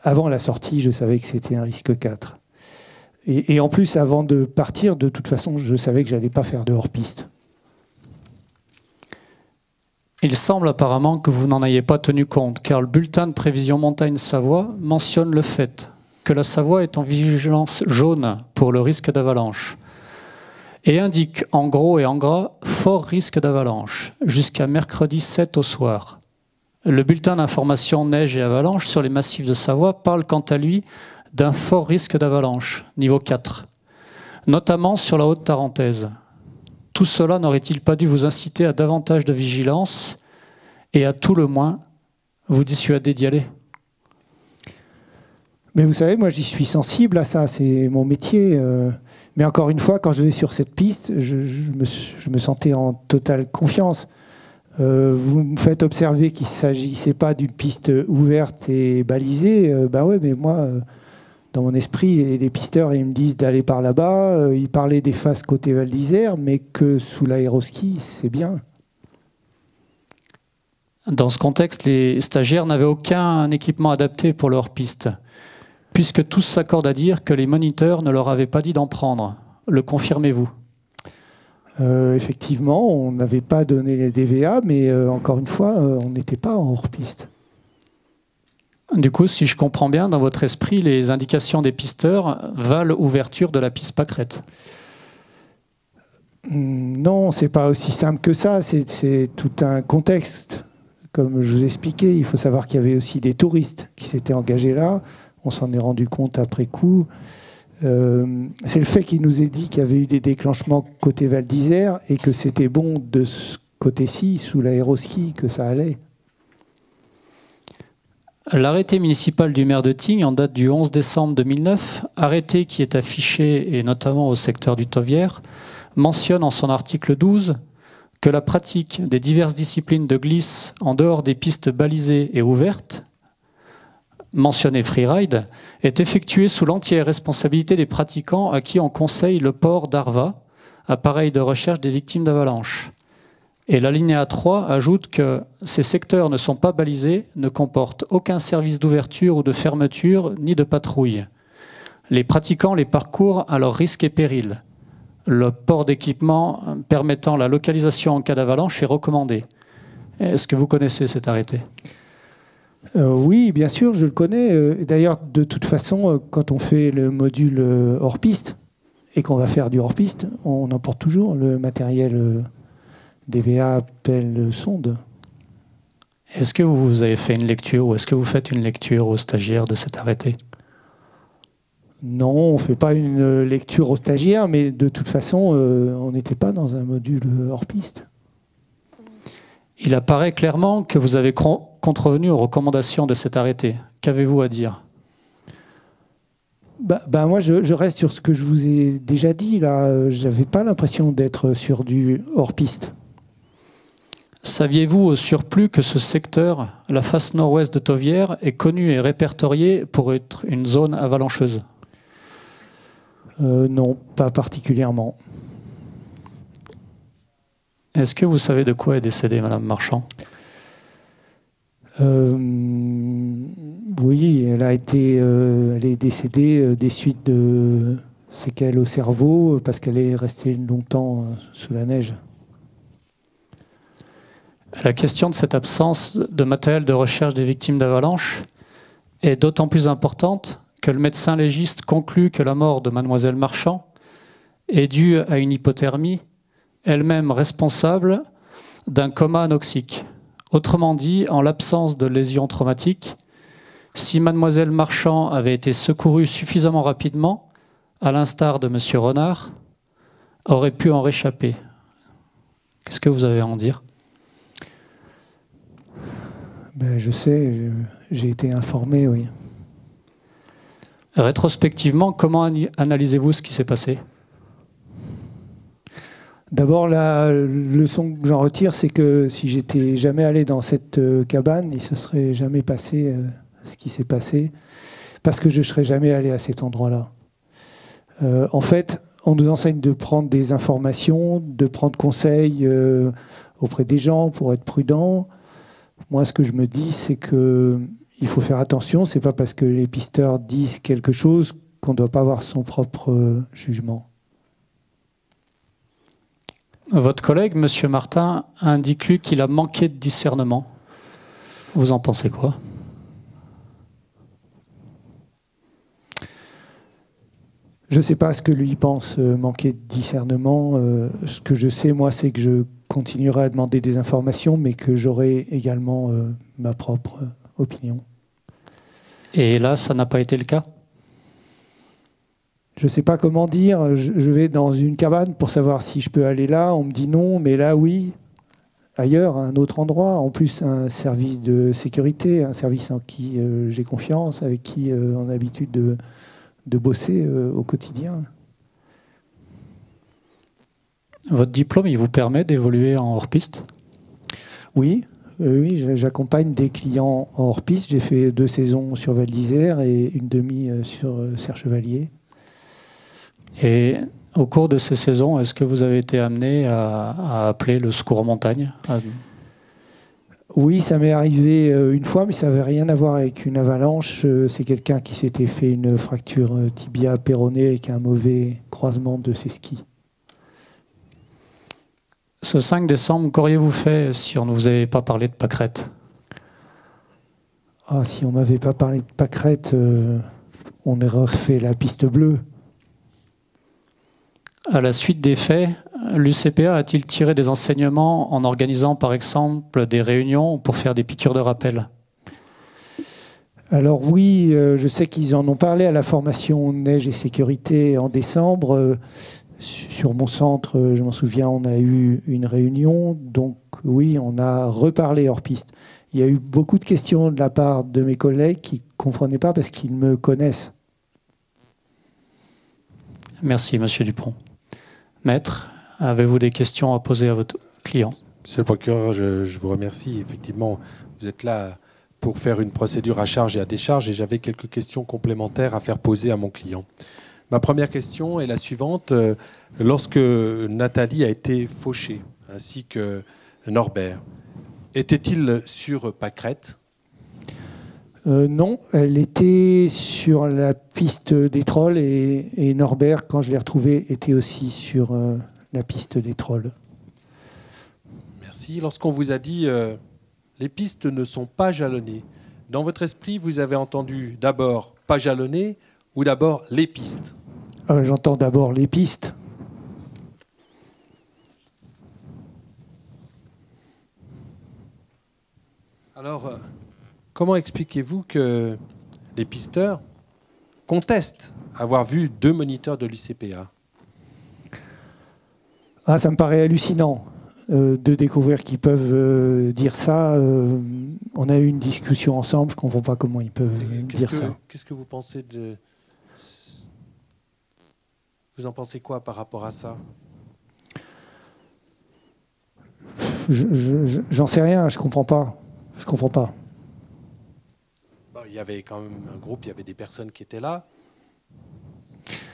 Avant la sortie, je savais que c'était un risque 4. Et en plus, avant de partir, de toute façon, je savais que je n'allais pas faire de hors-piste. Il semble apparemment que vous n'en ayez pas tenu compte, car le bulletin de prévision montagne Savoie mentionne le fait que la Savoie est en vigilance jaune pour le risque d'avalanche et indique en gros et en gras « fort risque d'avalanche » jusqu'à mercredi 7 au soir. Le bulletin d'information neige et avalanche sur les massifs de Savoie parle quant à lui d'un fort risque d'avalanche, niveau 4, notamment sur la Haute-Tarentaise. Tout cela n'aurait-il pas dû vous inciter à davantage de vigilance et à tout le moins vous dissuader d'y aller? Mais vous savez, moi j'y suis sensible à ça, c'est mon métier. Mais encore une fois, quand je vais sur cette piste, je me sentais en totale confiance. Vous me faites observer qu'il ne s'agissait pas d'une piste ouverte et balisée. Bah ouais, mais moi, dans mon esprit, les pisteurs, ils me disent d'aller par là-bas. Ils parlaient des faces côté Val d'Isère, mais que sous l'aéroski, c'est bien. Dans ce contexte, les stagiaires n'avaient aucun équipement adapté pour leur piste, puisque tous s'accordent à dire que les moniteurs ne leur avaient pas dit d'en prendre. Le confirmez-vous? Effectivement, on n'avait pas donné les DVA, mais encore une fois, on n'était pas en hors-piste. Du coup, si je comprends bien, dans votre esprit, les indications des pisteurs valent ouverture de la piste pâquerette. Non, c'est pas aussi simple que ça. C'est tout un contexte. Comme je vous expliquais, il faut savoir qu'il y avait aussi des touristes qui s'étaient engagés là. On s'en est rendu compte après coup. C'est le fait qu'il nous ait dit qu'il y avait eu des déclenchements côté Val d'Isère et que c'était bon de ce côté-ci, sous l'aéroski, que ça allait. L'arrêté municipal du maire de Tignes, en date du 11 décembre 2009, arrêté qui est affiché, et notamment au secteur du Tovière, mentionne en son article 12 que la pratique des diverses disciplines de glisse en dehors des pistes balisées et ouvertes, mentionné freeride, est effectué sous l'entière responsabilité des pratiquants à qui on conseille le port d'ARVA, appareil de recherche des victimes d'avalanche. Et l'alinéa 3 ajoute que ces secteurs ne sont pas balisés, ne comportent aucun service d'ouverture ou de fermeture, ni de patrouille. Les pratiquants les parcourent à leur risque et péril. Le port d'équipement permettant la localisation en cas d'avalanche est recommandé. Est-ce que vous connaissez cet arrêté ? Oui, bien sûr, je le connais. D'ailleurs, de toute façon, quand on fait le module hors-piste et qu'on va faire du hors-piste, on emporte toujours le matériel DVA, pelle, sonde. Est-ce que vous avez fait une lecture ou est-ce que vous faites une lecture aux stagiaires de cet arrêté? Non, on ne fait pas une lecture aux stagiaires, mais de toute façon, on n'était pas dans un module hors-piste. Il apparaît clairement que vous avez contrevenu aux recommandations de cet arrêté. Qu'avez-vous à dire? Moi, je reste sur ce que je vous ai déjà dit. Là, j'avais pas l'impression d'être sur du hors-piste. Saviez-vous au surplus que ce secteur, la face nord-ouest de Tovière, est connu et répertorié pour être une zone avalancheuse? Non, pas particulièrement. Est-ce que vous savez de quoi est décédée Madame Marchand? Oui, elle est décédée des suites de séquelles au cerveau parce qu'elle est restée longtemps sous la neige. La question de cette absence de matériel de recherche des victimes d'avalanche est d'autant plus importante que le médecin légiste conclut que la mort de Mademoiselle Marchand est due à une hypothermie, elle-même responsable d'un coma anoxique. Autrement dit, en l'absence de lésions traumatiques, si Mademoiselle Marchand avait été secourue suffisamment rapidement, à l'instar de Monsieur Renard, aurait pu en réchapper. Qu'est-ce que vous avez à en dire? Je sais, j'ai été informé, oui. Rétrospectivement, comment analysez-vous ce qui s'est passé? D'abord, la leçon que j'en retire, c'est que si j'étais jamais allé dans cette cabane, il ne se serait jamais passé ce qui s'est passé, parce que je ne serais jamais allé à cet endroit-là. En fait, on nous enseigne de prendre des informations, de prendre conseil auprès des gens pour être prudent. Moi, ce que je me dis, c'est qu'il faut faire attention. Ce n'est pas parce que les pisteurs disent quelque chose qu'on ne doit pas avoir son propre jugement. Votre collègue, M. Martin, indique lui qu'il a manqué de discernement. Vous en pensez quoi? Je ne sais pas ce que lui pense manquer de discernement. Ce que je sais, moi, c'est que je continuerai à demander des informations, mais que j'aurai également ma propre opinion. Et là, ça n'a pas été le cas? Je ne sais pas comment dire. Je vais dans une cabane pour savoir si je peux aller là. On me dit non, mais là, oui. Ailleurs, à un autre endroit. En plus, un service de sécurité, un service en qui j'ai confiance, avec qui on a l'habitude de bosser au quotidien. Votre diplôme, il vous permet d'évoluer en hors-piste? Oui, j'accompagne des clients en hors-piste. J'ai fait 2 saisons sur Val d'Isère et une demi sur Serre-Chevalier. Et au cours de ces saisons, est-ce que vous avez été amené à appeler le secours en montagne? Oui, ça m'est arrivé une fois, mais ça n'avait rien à voir avec une avalanche. C'est quelqu'un qui s'était fait une fracture tibia péronée avec un mauvais croisement de ses skis. Ce 5 décembre, qu'auriez-vous fait si on ne vous avait pas parlé de pâquerettes? Ah, si on ne m'avait pas parlé de pâquerettes, on aurait refait la piste bleue. À la suite des faits, l'UCPA a-t-il tiré des enseignements en organisant par exemple des réunions pour faire des piqûres de rappel? Alors oui, je sais qu'ils en ont parlé à la formation neige et sécurité en décembre. Sur mon centre, je m'en souviens, on a eu une réunion. Donc oui, on a reparlé hors piste. Il y a eu beaucoup de questions de la part de mes collègues qui ne comprenaient pas parce qu'ils me connaissent. Merci, Monsieur Dupont. Maître, avez-vous des questions à poser à votre client? Monsieur le procureur, je vous remercie. Effectivement, vous êtes là pour faire une procédure à charge et à décharge et j'avais quelques questions complémentaires à faire poser à mon client. Ma première question est la suivante. Lorsque Nathalie a été fauchée, ainsi que Norbert, était-il sur pâquerette? Non, elle était sur la piste des trolls et Norbert, quand je l'ai retrouvé, était aussi sur la piste des trolls. Merci. Lorsqu'on vous a dit les pistes ne sont pas jalonnées, dans votre esprit, vous avez entendu d'abord pas jalonnées ou d'abord les pistes? J'entends d'abord les pistes. Alors, comment expliquez-vous que les pisteurs contestent avoir vu 2 moniteurs de l'UCPA? Ah, ça me paraît hallucinant de découvrir qu'ils peuvent dire ça. On a eu une discussion ensemble, je ne comprends pas comment ils peuvent dire ça. Qu'est-ce que vous pensez de... Vous en pensez quoi par rapport à ça? J'en sais rien, je comprends pas. Je comprends pas. Bon, il y avait quand même un groupe, il y avait des personnes qui étaient là.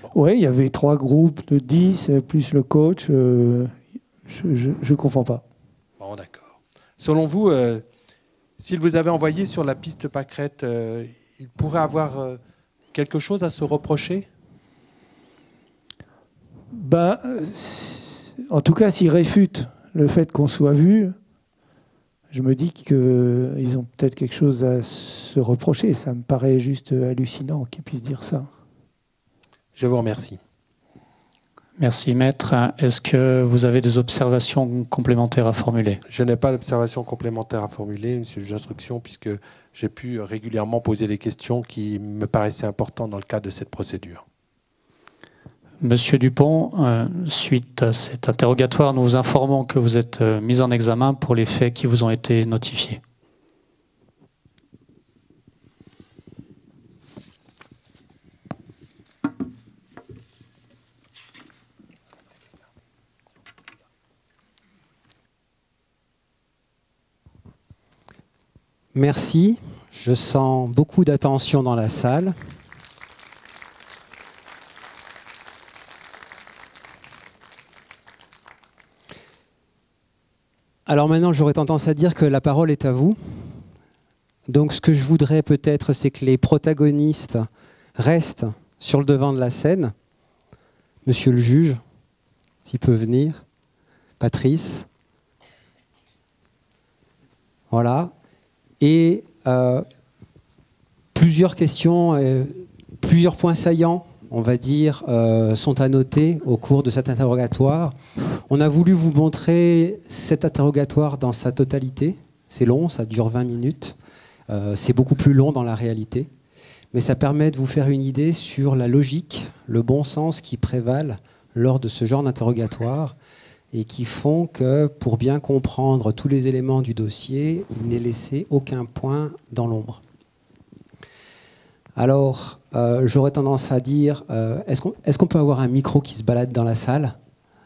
Bon. Oui, il y avait 3 groupes de 10, plus le coach. Je comprends pas. Bon, d'accord. Selon vous, s'il vous avait envoyé sur la piste pâquerette, il pourrait avoir quelque chose à se reprocher? Ben, en tout cas, s'ils réfutent le fait qu'on soit vu, je me dis qu'ils ont peut-être quelque chose à se reprocher. Ça me paraît juste hallucinant qu'ils puissent dire ça. Je vous remercie. Merci, Maître. Est-ce que vous avez des observations complémentaires à formuler? Je n'ai pas d'observation complémentaire à formuler, monsieur le juge d'instruction, puisque j'ai pu régulièrement poser les questions qui me paraissaient importantes dans le cadre de cette procédure. Monsieur Dupont, suite à cet interrogatoire, nous vous informons que vous êtes mis en examen pour les faits qui vous ont été notifiés. Merci. Je sens beaucoup d'attention dans la salle. Alors maintenant, j'aurais tendance à dire que la parole est à vous. Donc ce que je voudrais peut-être, c'est que les protagonistes restent sur le devant de la scène. Monsieur le juge, s'il peut venir. Patrice. Voilà. Et plusieurs questions, plusieurs points saillants on va dire, sont à noter au cours de cet interrogatoire. On a voulu vous montrer cet interrogatoire dans sa totalité. C'est long, ça dure 20 minutes. C'est beaucoup plus long dans la réalité. Mais ça permet de vous faire une idée sur la logique, le bon sens qui prévalent lors de ce genre d'interrogatoire et qui font que, pour bien comprendre tous les éléments du dossier, il n'est laissé aucun point dans l'ombre. Alors, j'aurais tendance à dire, est-ce qu'on peut avoir un micro qui se balade dans la salle?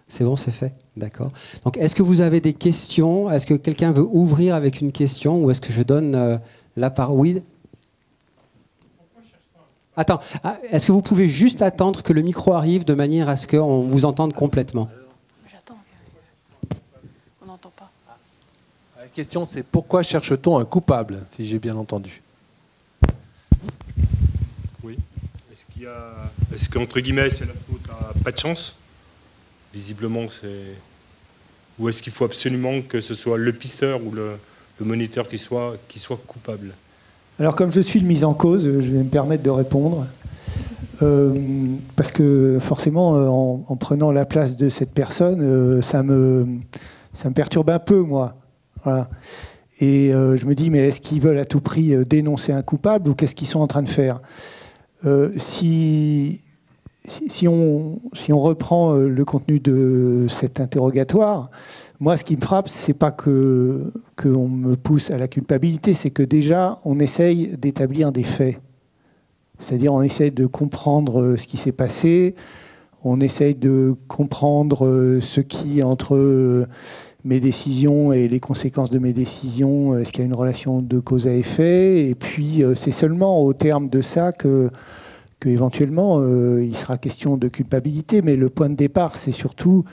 C'est bon, c'est fait? D'accord. Donc, est-ce que vous avez des questions? Est-ce que quelqu'un veut ouvrir avec une question ou est-ce que je donne la parole? Oui. Attends, est-ce que vous pouvez juste attendre que le micro arrive de manière à ce qu'on vous entende complètement? J'attends. On n'entend pas. La question, c'est pourquoi cherche-t-on un coupable, si j'ai bien entendu? Oui. Est-ce qu'entre guillemets, c'est la faute à pas de chance? Visiblement, c'est... Ou est-ce qu'il faut absolument que ce soit le pisteur ou le moniteur qui soit coupable? Alors, comme je suis le mis en cause, je vais me permettre de répondre. Parce que forcément, en prenant la place de cette personne, ça me perturbe un peu, moi. Voilà. Et je me dis, mais est-ce qu'ils veulent à tout prix dénoncer un coupable ou qu'est-ce qu'ils sont en train de faire? Si on reprend le contenu de cet interrogatoire, moi, ce qui me frappe, c'est pas qu'on me pousse à la culpabilité, c'est que déjà, on essaye d'établir des faits. C'est-à-dire, on essaye de comprendre ce qui s'est passé, on essaye de comprendre ce qui, entre mes décisions et les conséquences de mes décisions, est-ce qu'il y a une relation de cause à effet? Et puis, c'est seulement au terme de ça que éventuellement, il sera question de culpabilité. Mais le point de départ, c'est surtout...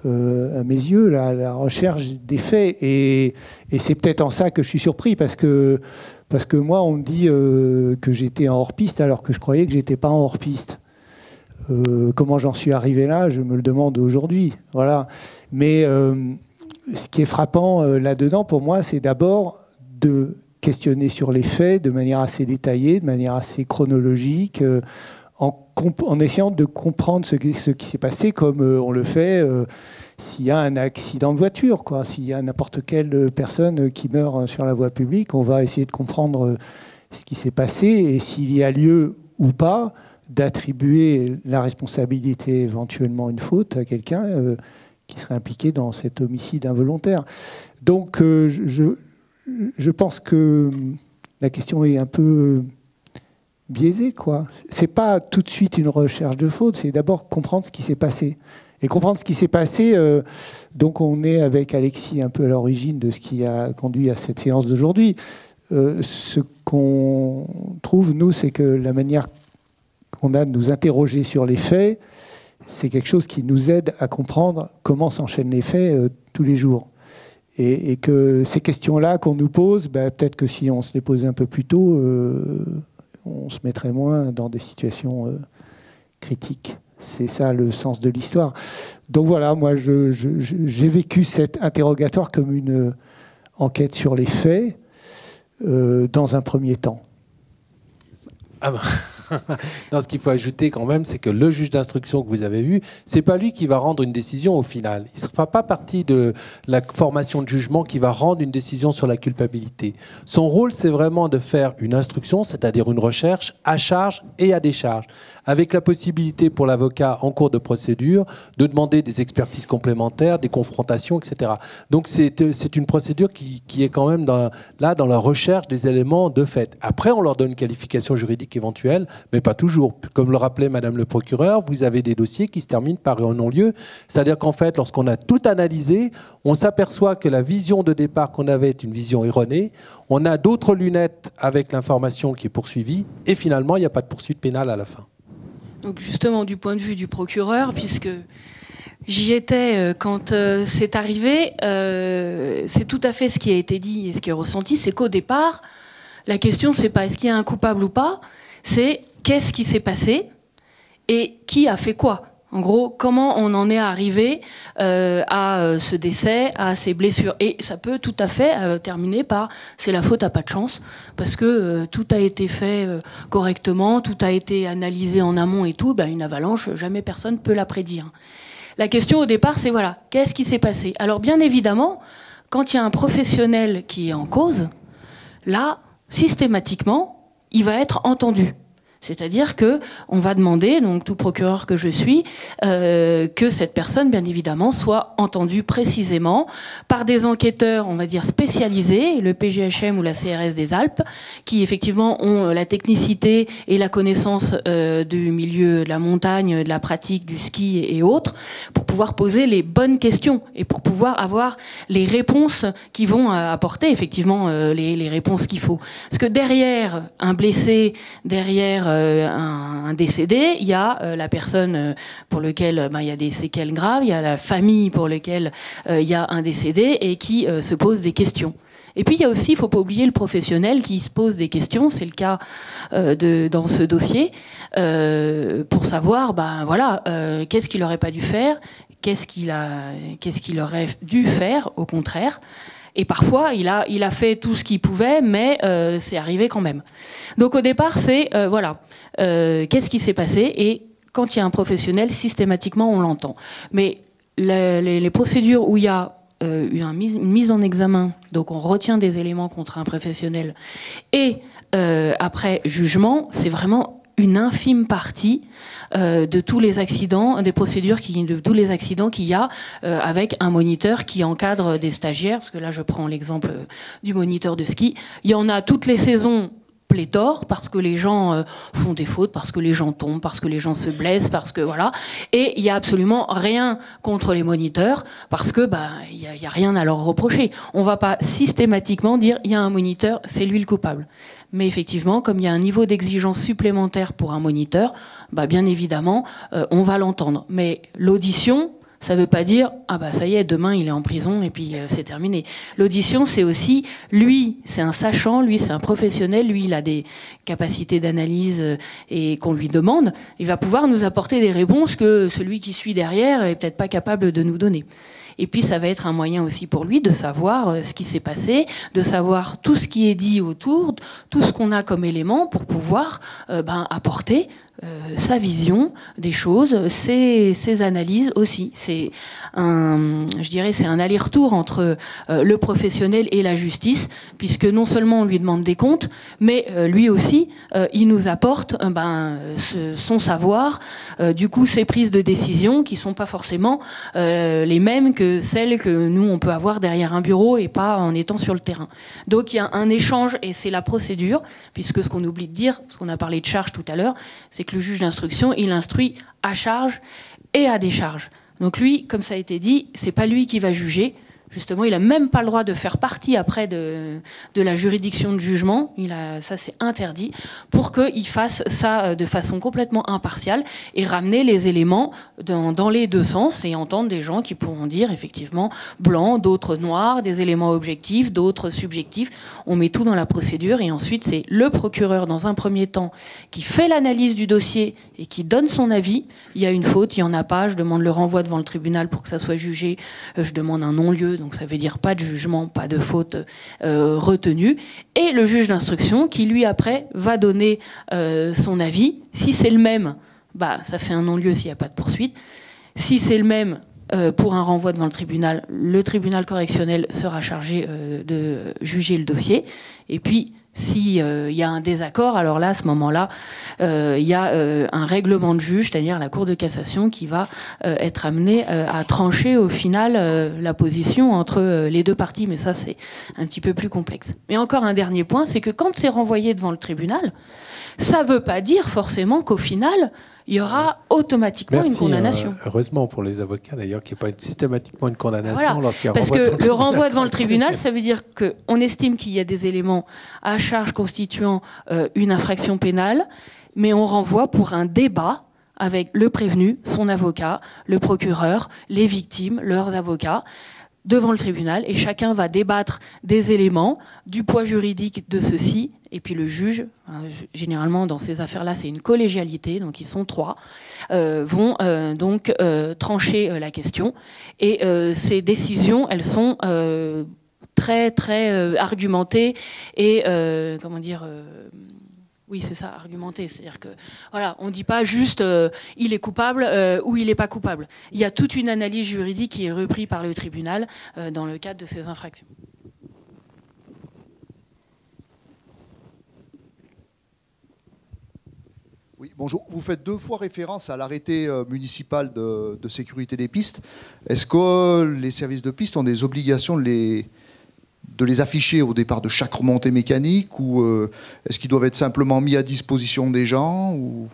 à mes yeux, la recherche des faits. Et c'est peut-être en ça que je suis surpris, parce que moi, on me dit que j'étais en hors-piste, alors que je croyais que j'étais pas en hors-piste. Comment j'en suis arrivé là, je me le demande aujourd'hui. Voilà. Mais ce qui est frappant là-dedans, pour moi, c'est d'abord de questionner sur les faits de manière assez détaillée, de manière assez chronologique, en essayant de comprendre ce qui s'est passé, comme on le fait s'il y a un accident de voiture, quoi. S'il y a n'importe quelle personne qui meurt sur la voie publique, on va essayer de comprendre ce qui s'est passé et s'il y a lieu ou pas d'attribuer la responsabilité, éventuellement une faute, à quelqu'un qui serait impliqué dans cet homicide involontaire. Donc je pense que la question est un peu... biaisé, quoi. C'est pas tout de suite une recherche de faute, c'est d'abord comprendre ce qui s'est passé. Et comprendre ce qui s'est passé, donc on est avec Alexis un peu à l'origine de ce qui a conduit à cette séance d'aujourd'hui. Ce qu'on trouve, nous, c'est que la manière qu'on a de nous interroger sur les faits, c'est quelque chose qui nous aide à comprendre comment s'enchaînent les faits tous les jours. Et que ces questions-là qu'on nous pose, peut-être que si on se les posait un peu plus tôt, on se mettrait moins dans des situations critiques. C'est ça le sens de l'histoire. Donc voilà, moi j'ai vécu cet interrogatoire comme une enquête sur les faits dans un premier temps. Ah ben. Non, ce qu'il faut ajouter quand même, c'est que le juge d'instruction que vous avez vu, c'est pas lui qui va rendre une décision au final. Il ne fera pas partie de la formation de jugement qui va rendre une décision sur la culpabilité. Son rôle, c'est vraiment de faire une instruction, c'est-à-dire une recherche à charge et à décharge, avec la possibilité pour l'avocat en cours de procédure de demander des expertises complémentaires, des confrontations, etc. Donc c'est une procédure qui est quand même dans la recherche des éléments de fait. Après, on leur donne une qualification juridique éventuelle, mais pas toujours. Comme le rappelait Madame le procureur, vous avez des dossiers qui se terminent par un non-lieu. C'est-à-dire qu'en fait, lorsqu'on a tout analysé, on s'aperçoit que la vision de départ qu'on avait est une vision erronée. On a d'autres lunettes avec l'information qui est poursuivie. Et finalement, il n'y a pas de poursuite pénale à la fin. Donc justement, du point de vue du procureur, puisque j'y étais quand c'est arrivé, c'est tout à fait ce qui a été dit et ce qui est ressenti, c'est qu'au départ, la question, c'est pas est-ce qu'il y a un coupable ou pas, c'est qu'est-ce qui s'est passé et qui a fait quoi. En gros, comment on en est arrivé à ce décès, à ces blessures. Et ça peut tout à fait terminer par « c'est la faute à pas de chance », parce que tout a été fait correctement, tout a été analysé en amont et tout, une avalanche, jamais personne ne peut la prédire. La question au départ, c'est voilà, qu'est-ce qui s'est passé? Alors bien évidemment, quand il y a un professionnel qui est en cause, là, systématiquement, il va être entendu. C'est-à-dire que on va demander, donc tout procureur que je suis, que cette personne, bien évidemment, soit entendue précisément par des enquêteurs, on va dire spécialisés, le PGHM ou la CRS des Alpes, qui effectivement ont la technicité et la connaissance du milieu de la montagne, de la pratique du ski et autres, pour pouvoir poser les bonnes questions et pour pouvoir avoir les réponses qui vont apporter effectivement les réponses qu'il faut. Parce que derrière un blessé, derrière un décédé, il y a la personne pour laquelle il y a des séquelles graves, il y a la famille pour laquelle il y a un décédé et qui se pose des questions. Et puis il y a aussi, il ne faut pas oublier le professionnel qui se pose des questions, c'est le cas dans ce dossier, pour savoir qu'est-ce qu'il n'aurait pas dû faire, qu'est-ce qu'il aurait dû faire au contraire. Et parfois, il a fait tout ce qu'il pouvait, mais c'est arrivé quand même. Donc au départ, c'est, qu'est-ce qui s'est passé? Et quand il y a un professionnel, systématiquement, on l'entend. Mais les procédures où il y a une mise en examen, donc on retient des éléments contre un professionnel, et après jugement, c'est vraiment une infime partie de tous les accidents, des procédures, de tous les accidents qu'il y a avec un moniteur qui encadre des stagiaires, parce que là je prends l'exemple du moniteur de ski. Il y en a toutes les saisons pléthore, parce que les gens font des fautes, parce que les gens tombent, parce que les gens se blessent, parce que voilà. Et il n'y a absolument rien contre les moniteurs, parce que il y a rien à leur reprocher. On ne va pas systématiquement dire il y a un moniteur, c'est lui le coupable. Mais effectivement, comme il y a un niveau d'exigence supplémentaire pour un moniteur, bien évidemment, on va l'entendre. Mais l'audition, ça ne veut pas dire ça y est, demain il est en prison et puis c'est terminé. L'audition, c'est aussi, lui, c'est un sachant, lui, c'est un professionnel, lui, il a des capacités d'analyse et qu'on lui demande, il va pouvoir nous apporter des réponses que celui qui suit derrière est peut-être pas capable de nous donner. Et puis ça va être un moyen aussi pour lui de savoir ce qui s'est passé, de savoir tout ce qui est dit autour, tout ce qu'on a comme élément pour pouvoir apporter sa vision des choses, ses analyses aussi. C'est c'est un aller-retour entre le professionnel et la justice, puisque non seulement on lui demande des comptes, mais lui aussi, il nous apporte son savoir, du coup ses prises de décision qui sont pas forcément les mêmes que celles que nous on peut avoir derrière un bureau et pas en étant sur le terrain. Donc il y a un échange et c'est la procédure, puisque ce qu'on oublie de dire, parce qu'on a parlé de charge tout à l'heure, c'est que le juge d'instruction, il instruit à charge et à décharge. Donc lui, comme ça a été dit, c'est pas lui qui va juger. Justement, il n'a même pas le droit de faire partie après de la juridiction de jugement. Ça, c'est interdit pour qu'il fasse ça de façon complètement impartiale et ramener les éléments dans les deux sens et entendre des gens qui pourront dire effectivement blanc, d'autres noirs, des éléments objectifs, d'autres subjectifs. On met tout dans la procédure et ensuite, c'est le procureur, dans un premier temps, qui fait l'analyse du dossier et qui donne son avis. Il y a une faute, il n'y en a pas. Je demande le renvoi devant le tribunal pour que ça soit jugé. Je demande un non-lieu. Donc ça veut dire pas de jugement, pas de faute retenue. Et le juge d'instruction qui, lui, après, va donner son avis. Si c'est le même, ça fait un non-lieu s'il n'y a pas de poursuite. Si c'est le même pour un renvoi devant le tribunal correctionnel sera chargé de juger le dossier. Et puis, s'il y a un désaccord, alors là, à ce moment-là, il y a un règlement de juge, c'est-à-dire la Cour de cassation, qui va être amenée à trancher au final la position entre les deux parties. Mais ça, c'est un petit peu plus complexe. Mais encore un dernier point, c'est que quand c'est renvoyé devant le tribunal, ça ne veut pas dire forcément qu'au final, il y aura automatiquement une condamnation. Heureusement pour les avocats d'ailleurs qu'il n'y ait pas systématiquement une condamnation lorsqu'il y a parce que le renvoi devant le tribunal, ça veut dire qu'on estime qu'il y a des éléments à charge constituant une infraction pénale, mais on renvoie pour un débat avec le prévenu, son avocat, le procureur, les victimes, leurs avocats, devant le tribunal et chacun va débattre des éléments, du poids juridique de ceux-ci, et puis le juge, généralement dans ces affaires-là c'est une collégialité, donc ils sont 3, vont donc trancher la question. Et ces décisions, elles sont très très argumentées et comment dire... oui, c'est ça, argumenté. C'est-à-dire que, voilà, on ne dit pas juste il est coupable ou il n'est pas coupable. Il y a toute une analyse juridique qui est reprise par le tribunal dans le cadre de ces infractions. Oui, bonjour. Vous faites 2 fois référence à l'arrêté municipal de sécurité des pistes. Est-ce que les services de piste ont des obligations de les afficher au départ de chaque remontée mécanique, ou est-ce qu'ils doivent être simplement mis à disposition des gens ou...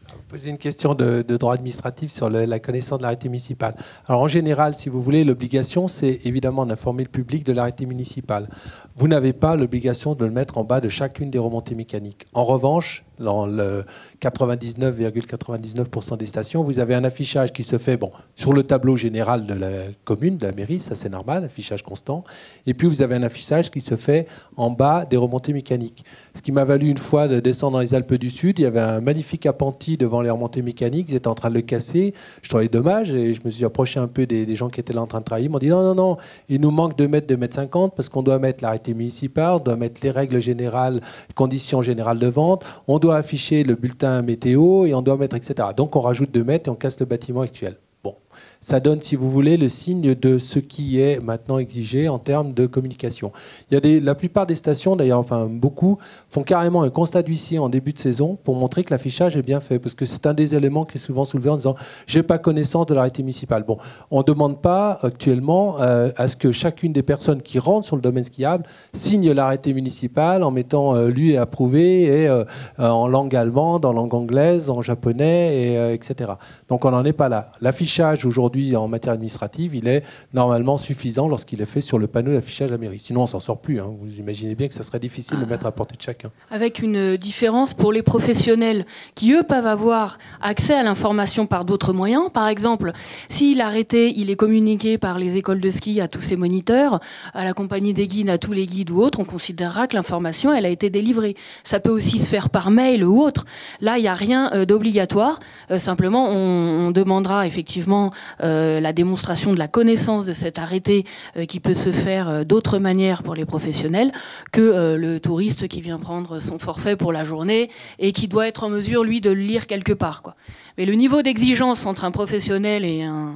Vous posez une question de droit administratif sur la connaissance de l'arrêté municipal. Alors en général, si vous voulez, l'obligation, c'est évidemment d'informer le public de l'arrêté municipal. Vous n'avez pas l'obligation de le mettre en bas de chacune des remontées mécaniques. En revanche, dans le 99,99% des stations, vous avez un affichage qui se fait sur le tableau général de la commune, de la mairie, ça c'est normal, affichage constant. Et puis vous avez un affichage qui se fait en bas des remontées mécaniques. Ce qui m'a valu une fois de descendre dans les Alpes du Sud, il y avait un magnifique appentis devant les remontées mécaniques, ils étaient en train de le casser. Je trouvais dommage et je me suis approché un peu des gens qui étaient là en train de travailler. Ils m'ont dit non, il nous manque 2 mètres, 2,50 mètres parce qu'on doit mettre l'arrêté municipal, on doit mettre les règles générales, conditions générales de vente, on doit afficher le bulletin météo et on doit mettre, etc. Donc on rajoute 2 mètres et on casse le bâtiment actuel. Bon, ça donne, si vous voulez, le signe de ce qui est maintenant exigé en termes de communication. Il y a la plupart des stations, d'ailleurs, enfin beaucoup, font carrément un constat d'huissier en début de saison pour montrer que l'affichage est bien fait, parce que c'est un des éléments qui est souvent soulevé en disant « j'ai pas connaissance de l'arrêté municipal ». Bon, on ne demande pas actuellement à ce que chacune des personnes qui rentrent sur le domaine skiable signe l'arrêté municipal en mettant lu et approuvé et en langue allemande, en langue anglaise, en japonais, etc. Donc on n'en est pas là. L'affichage aujourd'hui en matière administrative, il est normalement suffisant lorsqu'il est fait sur le panneau d'affichage de la mairie. Sinon, on s'en sort plus. Hein. Vous imaginez bien que ça serait difficile de mettre à portée de chacun. Avec une différence pour les professionnels qui, eux, peuvent avoir accès à l'information par d'autres moyens. Par exemple, si l'arrêté, il est communiqué par les écoles de ski à tous ces moniteurs, à la compagnie des guides, à tous les guides ou autres, on considérera que l'information, elle a été délivrée. Ça peut aussi se faire par mail ou autre. Là, il n'y a rien d'obligatoire. Simplement, on demandera effectivement la démonstration de la connaissance de cet arrêté qui peut se faire d'autres manières pour les professionnels que le touriste qui vient prendre son forfait pour la journée et qui doit être en mesure, lui, de le lire quelque part, quoi. Mais le niveau d'exigence entre un professionnel et un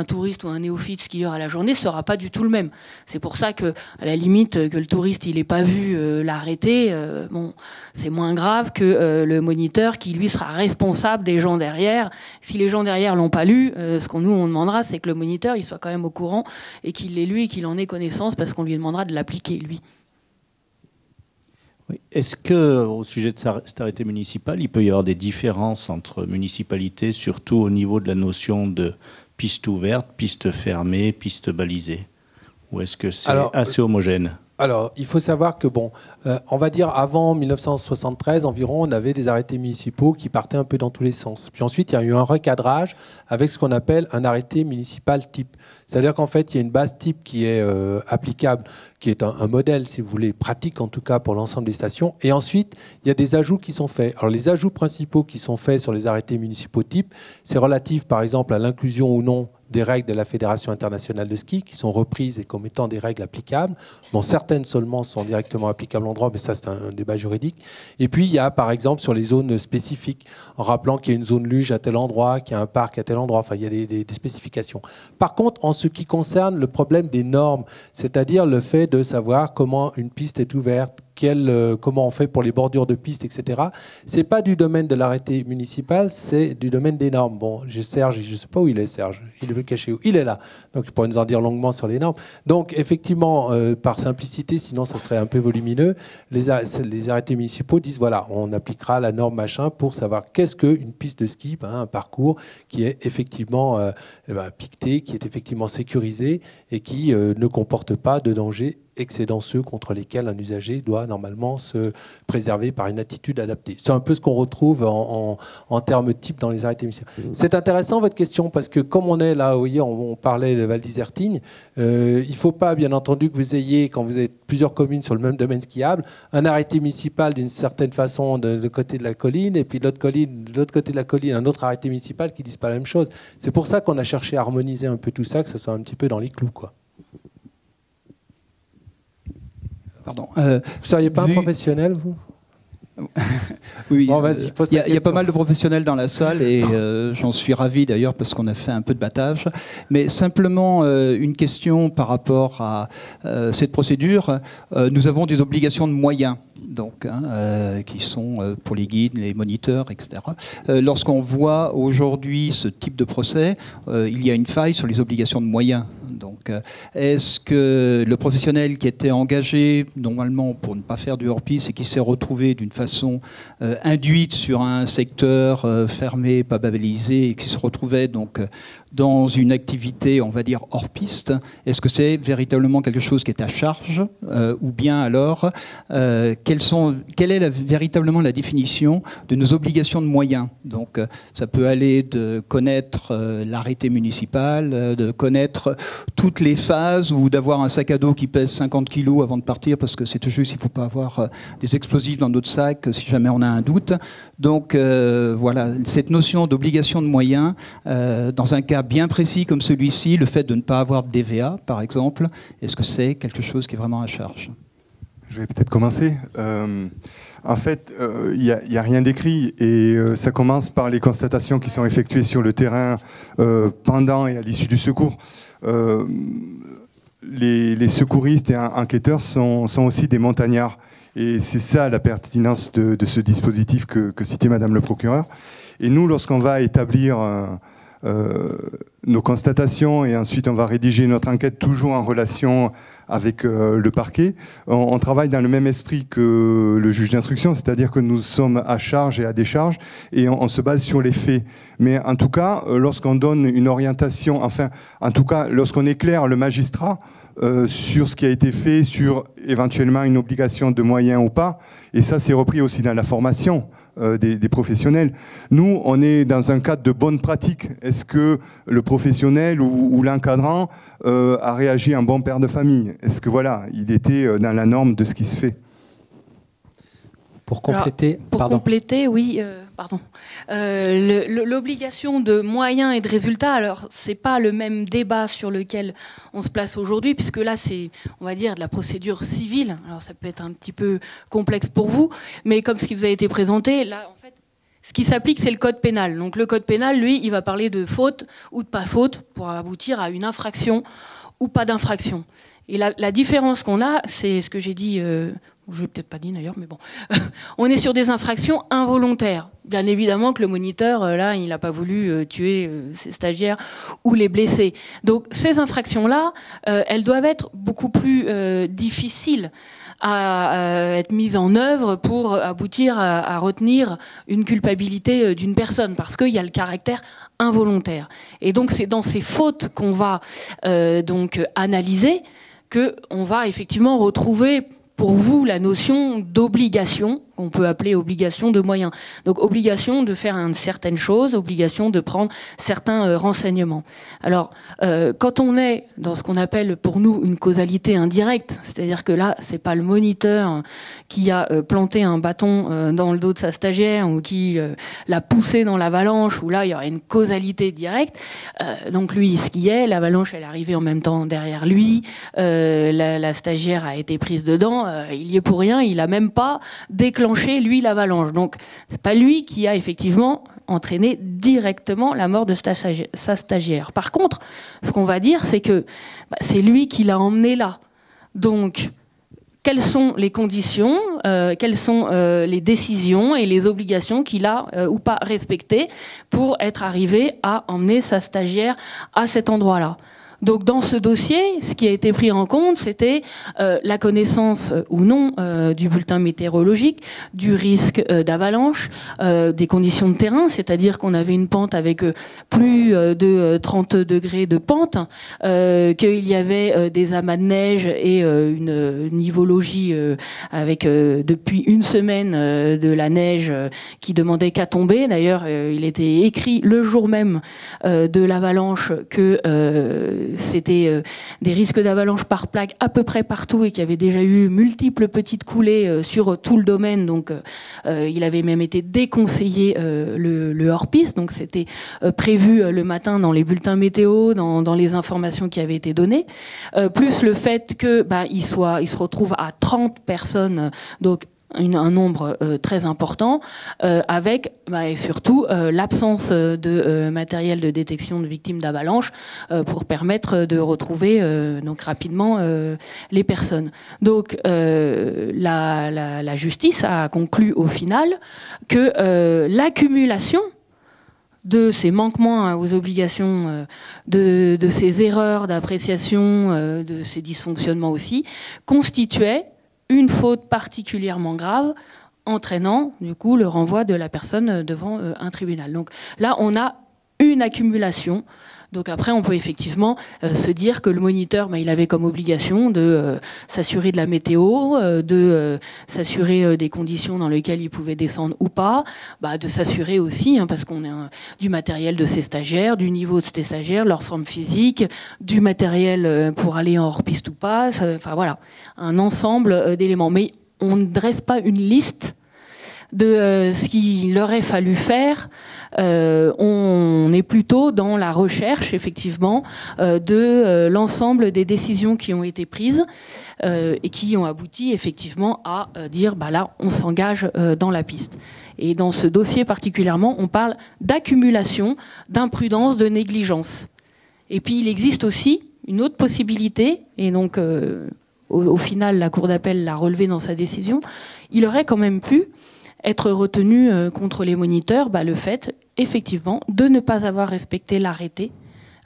touriste ou un néophyte skieur à la journée ne sera pas du tout le même. C'est pour ça que, à la limite, que le touriste il n'ait pas vu l'arrêté, c'est moins grave que le moniteur qui, lui, sera responsable des gens derrière. Si les gens derrière l'ont pas lu, ce qu'on nous on demandera, c'est que le moniteur il soit quand même au courant et qu'il l'ait lu et qu'il en ait connaissance parce qu'on lui demandera de l'appliquer, lui. Oui. Est-ce qu'au sujet de cet arrêté municipal, il peut y avoir des différences entre municipalités, surtout au niveau de la notion de piste ouverte, piste fermée, piste balisée? Ou est-ce que c'est assez homogène? Alors, il faut savoir que, on va dire avant 1973 environ, on avait des arrêtés municipaux qui partaient un peu dans tous les sens. Puis ensuite, il y a eu un recadrage avec ce qu'on appelle un arrêté municipal type. C'est-à-dire qu'en fait, il y a une base type qui est applicable, qui est un modèle, si vous voulez, pratique en tout cas pour l'ensemble des stations. Et ensuite, il y a des ajouts qui sont faits. Alors, les ajouts principaux qui sont faits sur les arrêtés municipaux type, c'est relatif, par exemple, à l'inclusion ou non des règles de la Fédération internationale de ski qui sont reprises et comme étant des règles applicables, dont certaines seulement sont directement applicables en droit, mais ça c'est un débat juridique. Et puis il y a par exemple sur les zones spécifiques, en rappelant qu'il y a une zone luge à tel endroit, qu'il y a un parc à tel endroit, enfin il y a des spécifications. Par contre, en ce qui concerne le problème des normes, c'est-à-dire le fait de savoir comment une piste est ouverte, comment on fait pour les bordures de piste, etc. C'est pas du domaine de l'arrêté municipal, c'est du domaine des normes. Bon, j'ai Serge, je ne sais pas où il est, Serge. Il est caché où? Il est là. Donc, il pourrait nous en dire longuement sur les normes. Donc, effectivement, par simplicité, sinon ça serait un peu volumineux, les arrêtés municipaux disent, voilà, on appliquera la norme machin pour savoir qu'est-ce qu'une piste de ski, un parcours qui est effectivement piqueté, qui est effectivement sécurisé et qui ne comporte pas de danger excédant ceux contre lesquels un usager doit normalement se préserver par une attitude adaptée. C'est un peu ce qu'on retrouve en termes types dans les arrêtés municipaux. C'est intéressant votre question parce que comme on est là, vous voyez, on parlait de Val d'Isertine, il ne faut pas bien entendu que vous ayez, quand vous avez plusieurs communes sur le même domaine skiable, un arrêté municipal d'une certaine façon de côté de la colline et puis de l'autre côté de la colline un autre arrêté municipal qui ne disent pas la même chose. C'est pour ça qu'on a cherché à harmoniser un peu tout ça, que ça soit un petit peu dans les clous, quoi. Pardon. Vous ne seriez pas un professionnel, vous? Oui, bon, vas-y, pose ta question. Il y a pas mal de professionnels dans la salle et j'en suis ravi d'ailleurs parce qu'on a fait un peu de battage. Mais simplement une question par rapport à cette procédure. Nous avons des obligations de moyens. Donc, qui sont pour les guides, les moniteurs, etc. Lorsqu'on voit aujourd'hui ce type de procès, il y a une faille sur les obligations de moyens. Donc, est-ce que le professionnel qui était engagé normalement pour ne pas faire du hors-piste et qui s'est retrouvé d'une façon induite sur un secteur fermé, pas balisé, et qui se retrouvait donc dans une activité, on va dire, hors-piste, est-ce que c'est véritablement quelque chose qui est à charge ou bien alors, quelle est véritablement la définition de nos obligations de moyens? Donc, ça peut aller de connaître l'arrêté municipal, de connaître toutes les phases ou d'avoir un sac à dos qui pèse 50 kilos avant de partir parce que c'est tout juste, il ne faut pas avoir des explosifs dans notre sac si jamais on a un doute. Donc, voilà, cette notion d'obligation de moyens, dans un cas bien précis comme celui-ci, le fait de ne pas avoir de DVA, par exemple, est-ce que c'est quelque chose qui est vraiment à charge? Je vais peut-être commencer. En fait, il n'y a rien d'écrit et ça commence par les constatations qui sont effectuées sur le terrain pendant et à l'issue du secours. Les secouristes et enquêteurs sont aussi des montagnards. Et c'est ça la pertinence de ce dispositif que citait Madame le procureur. Et nous, lorsqu'on va établir nos constatations et ensuite on va rédiger notre enquête toujours en relation avec le parquet, on travaille dans le même esprit que le juge d'instruction, c'est-à-dire que nous sommes à charge et à décharge et on se base sur les faits. Mais en tout cas, lorsqu'on donne une orientation, enfin, en tout cas, lorsqu'on éclaire le magistrat sur ce qui a été fait, sur éventuellement une obligation de moyens ou pas, et ça c'est repris aussi dans la formation des professionnels. Nous, on est dans un cadre de bonne pratique. Est-ce que le professionnel ou l'encadrant a réagi en bon père de famille? Est-ce que voilà, il était dans la norme de ce qui se fait? Pour compléter, oui, pardon. L'obligation de moyens et de résultats, alors c'est pas le même débat sur lequel on se place aujourd'hui, puisque là c'est, on va dire, de la procédure civile. Alors ça peut être un petit peu complexe pour vous, mais comme ce qui vous a été présenté, là en fait, ce qui s'applique c'est le code pénal. Donc le code pénal, lui, il va parler de faute ou de pas faute pour aboutir à une infraction ou pas d'infraction. Et la différence qu'on a, c'est ce que j'ai dit. Je l'ai peut-être pas dit d'ailleurs, mais bon. On est sur des infractions involontaires. Bien évidemment que le moniteur, là, il n'a pas voulu tuer ses stagiaires ou les blesser. Donc ces infractions-là, elles doivent être beaucoup plus difficiles à être mises en œuvre pour aboutir à retenir une culpabilité d'une personne, parce qu'il y a le caractère involontaire. Et donc c'est dans ces fautes qu'on va donc analyser qu'on va effectivement retrouver pour vous la notion d'obligation, qu'on peut appeler obligation de moyens. Donc obligation de faire une certaine chose, obligation de prendre certains renseignements. Alors, quand on est dans ce qu'on appelle pour nous une causalité indirecte, c'est-à-dire que là, c'est pas le moniteur qui a planté un bâton dans le dos de sa stagiaire ou qui l'a poussé dans l'avalanche, où là, il y aurait une causalité directe. Donc lui, il skiait, l'avalanche, elle est arrivée en même temps derrière lui, la stagiaire a été prise dedans, il y est pour rien, il a même pas déclenché, lui, l'avalanche. Donc, c'est pas lui qui a effectivement entraîné directement la mort de sa stagiaire. Par contre, ce qu'on va dire, c'est que c'est lui qui l'a emmené là. Donc, quelles sont les conditions, quelles sont les décisions et les obligations qu'il a ou pas respectées pour être arrivé à emmener sa stagiaire à cet endroit-là. Donc dans ce dossier, ce qui a été pris en compte, c'était la connaissance ou non du bulletin météorologique, du risque d'avalanche, des conditions de terrain, c'est-à-dire qu'on avait une pente avec plus de 30 degrés de pente, qu'il y avait des amas de neige et une nivologie avec depuis une semaine de la neige qui demandait qu'à tomber. D'ailleurs, il était écrit le jour même de l'avalanche que c'était des risques d'avalanche par plaque à peu près partout et qu'il y avait déjà eu multiples petites coulées sur tout le domaine. Donc, il avait même été déconseillé le hors-piste. Donc, c'était prévu le matin dans les bulletins météo, dans les informations qui avaient été données. Plus le fait que il se retrouve à 30 personnes, donc un nombre très important, avec et surtout l'absence de matériel de détection de victimes d'avalanche pour permettre de retrouver donc rapidement les personnes. Donc la justice a conclu au final que l'accumulation de ces manquements aux obligations, de ces erreurs d'appréciation, de ces dysfonctionnements aussi, constituait une faute particulièrement grave, entraînant du coup le renvoi de la personne devant un tribunal. Donc là, on a une accumulation. Donc après, on peut effectivement se dire que le moniteur, il avait comme obligation de s'assurer de la météo, de s'assurer des conditions dans lesquelles il pouvait descendre ou pas, de s'assurer aussi, parce qu'on a du matériel de ses stagiaires, du niveau de ses stagiaires, leur forme physique, du matériel pour aller en hors-piste ou pas, enfin voilà, un ensemble d'éléments. Mais on ne dresse pas une liste de ce qu'il aurait fallu faire. On est plutôt dans la recherche, effectivement, de l'ensemble des décisions qui ont été prises et qui ont abouti, effectivement, à dire, là, on s'engage dans la piste. Et dans ce dossier particulièrement, on parle d'accumulation, d'imprudence, de négligence. Et puis, il existe aussi une autre possibilité, et donc, au final, la Cour d'appel l'a relevé dans sa décision, il aurait quand même pu être retenu contre les moniteurs le fait, effectivement, de ne pas avoir respecté l'arrêté,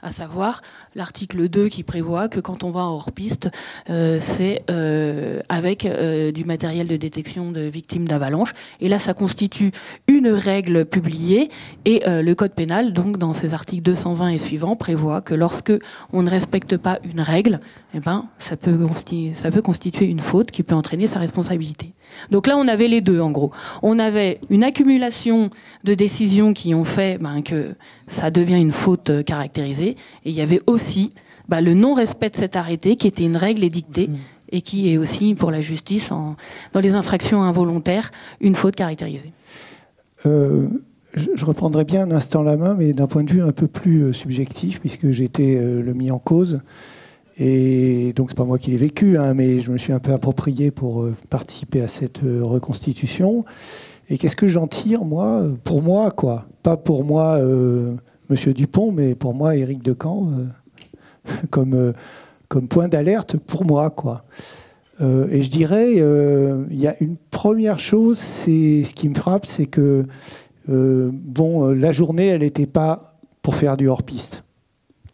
à savoir l'article 2 qui prévoit que quand on va en hors-piste, c'est avec du matériel de détection de victimes d'avalanche. Et là, ça constitue une règle publiée et le Code pénal, donc dans ses articles 220 et suivants, prévoit que lorsque on ne respecte pas une règle, ça peut constituer une faute qui peut entraîner sa responsabilité. Donc là, on avait les deux, en gros. On avait une accumulation de décisions qui ont fait que ça devient une faute caractérisée. Et il y avait aussi le non-respect de cet arrêté, qui était une règle édictée et qui est aussi, pour la justice, dans les infractions involontaires, une faute caractérisée. Je reprendrai bien un instant la main, mais d'un point de vue un peu plus subjectif, puisque j'étais le mis en cause. Et donc, c'est pas moi qui l'ai vécu, mais je me suis un peu approprié pour participer à cette reconstitution. Et qu'est-ce que j'en tire, moi, pour moi, quoi. Pas pour moi, Monsieur Dupont, mais pour moi, Éric Decamps, comme point d'alerte pour moi, quoi. Et je dirais, il y a une première chose, c'est ce qui me frappe, c'est que la journée, elle n'était pas pour faire du hors-piste.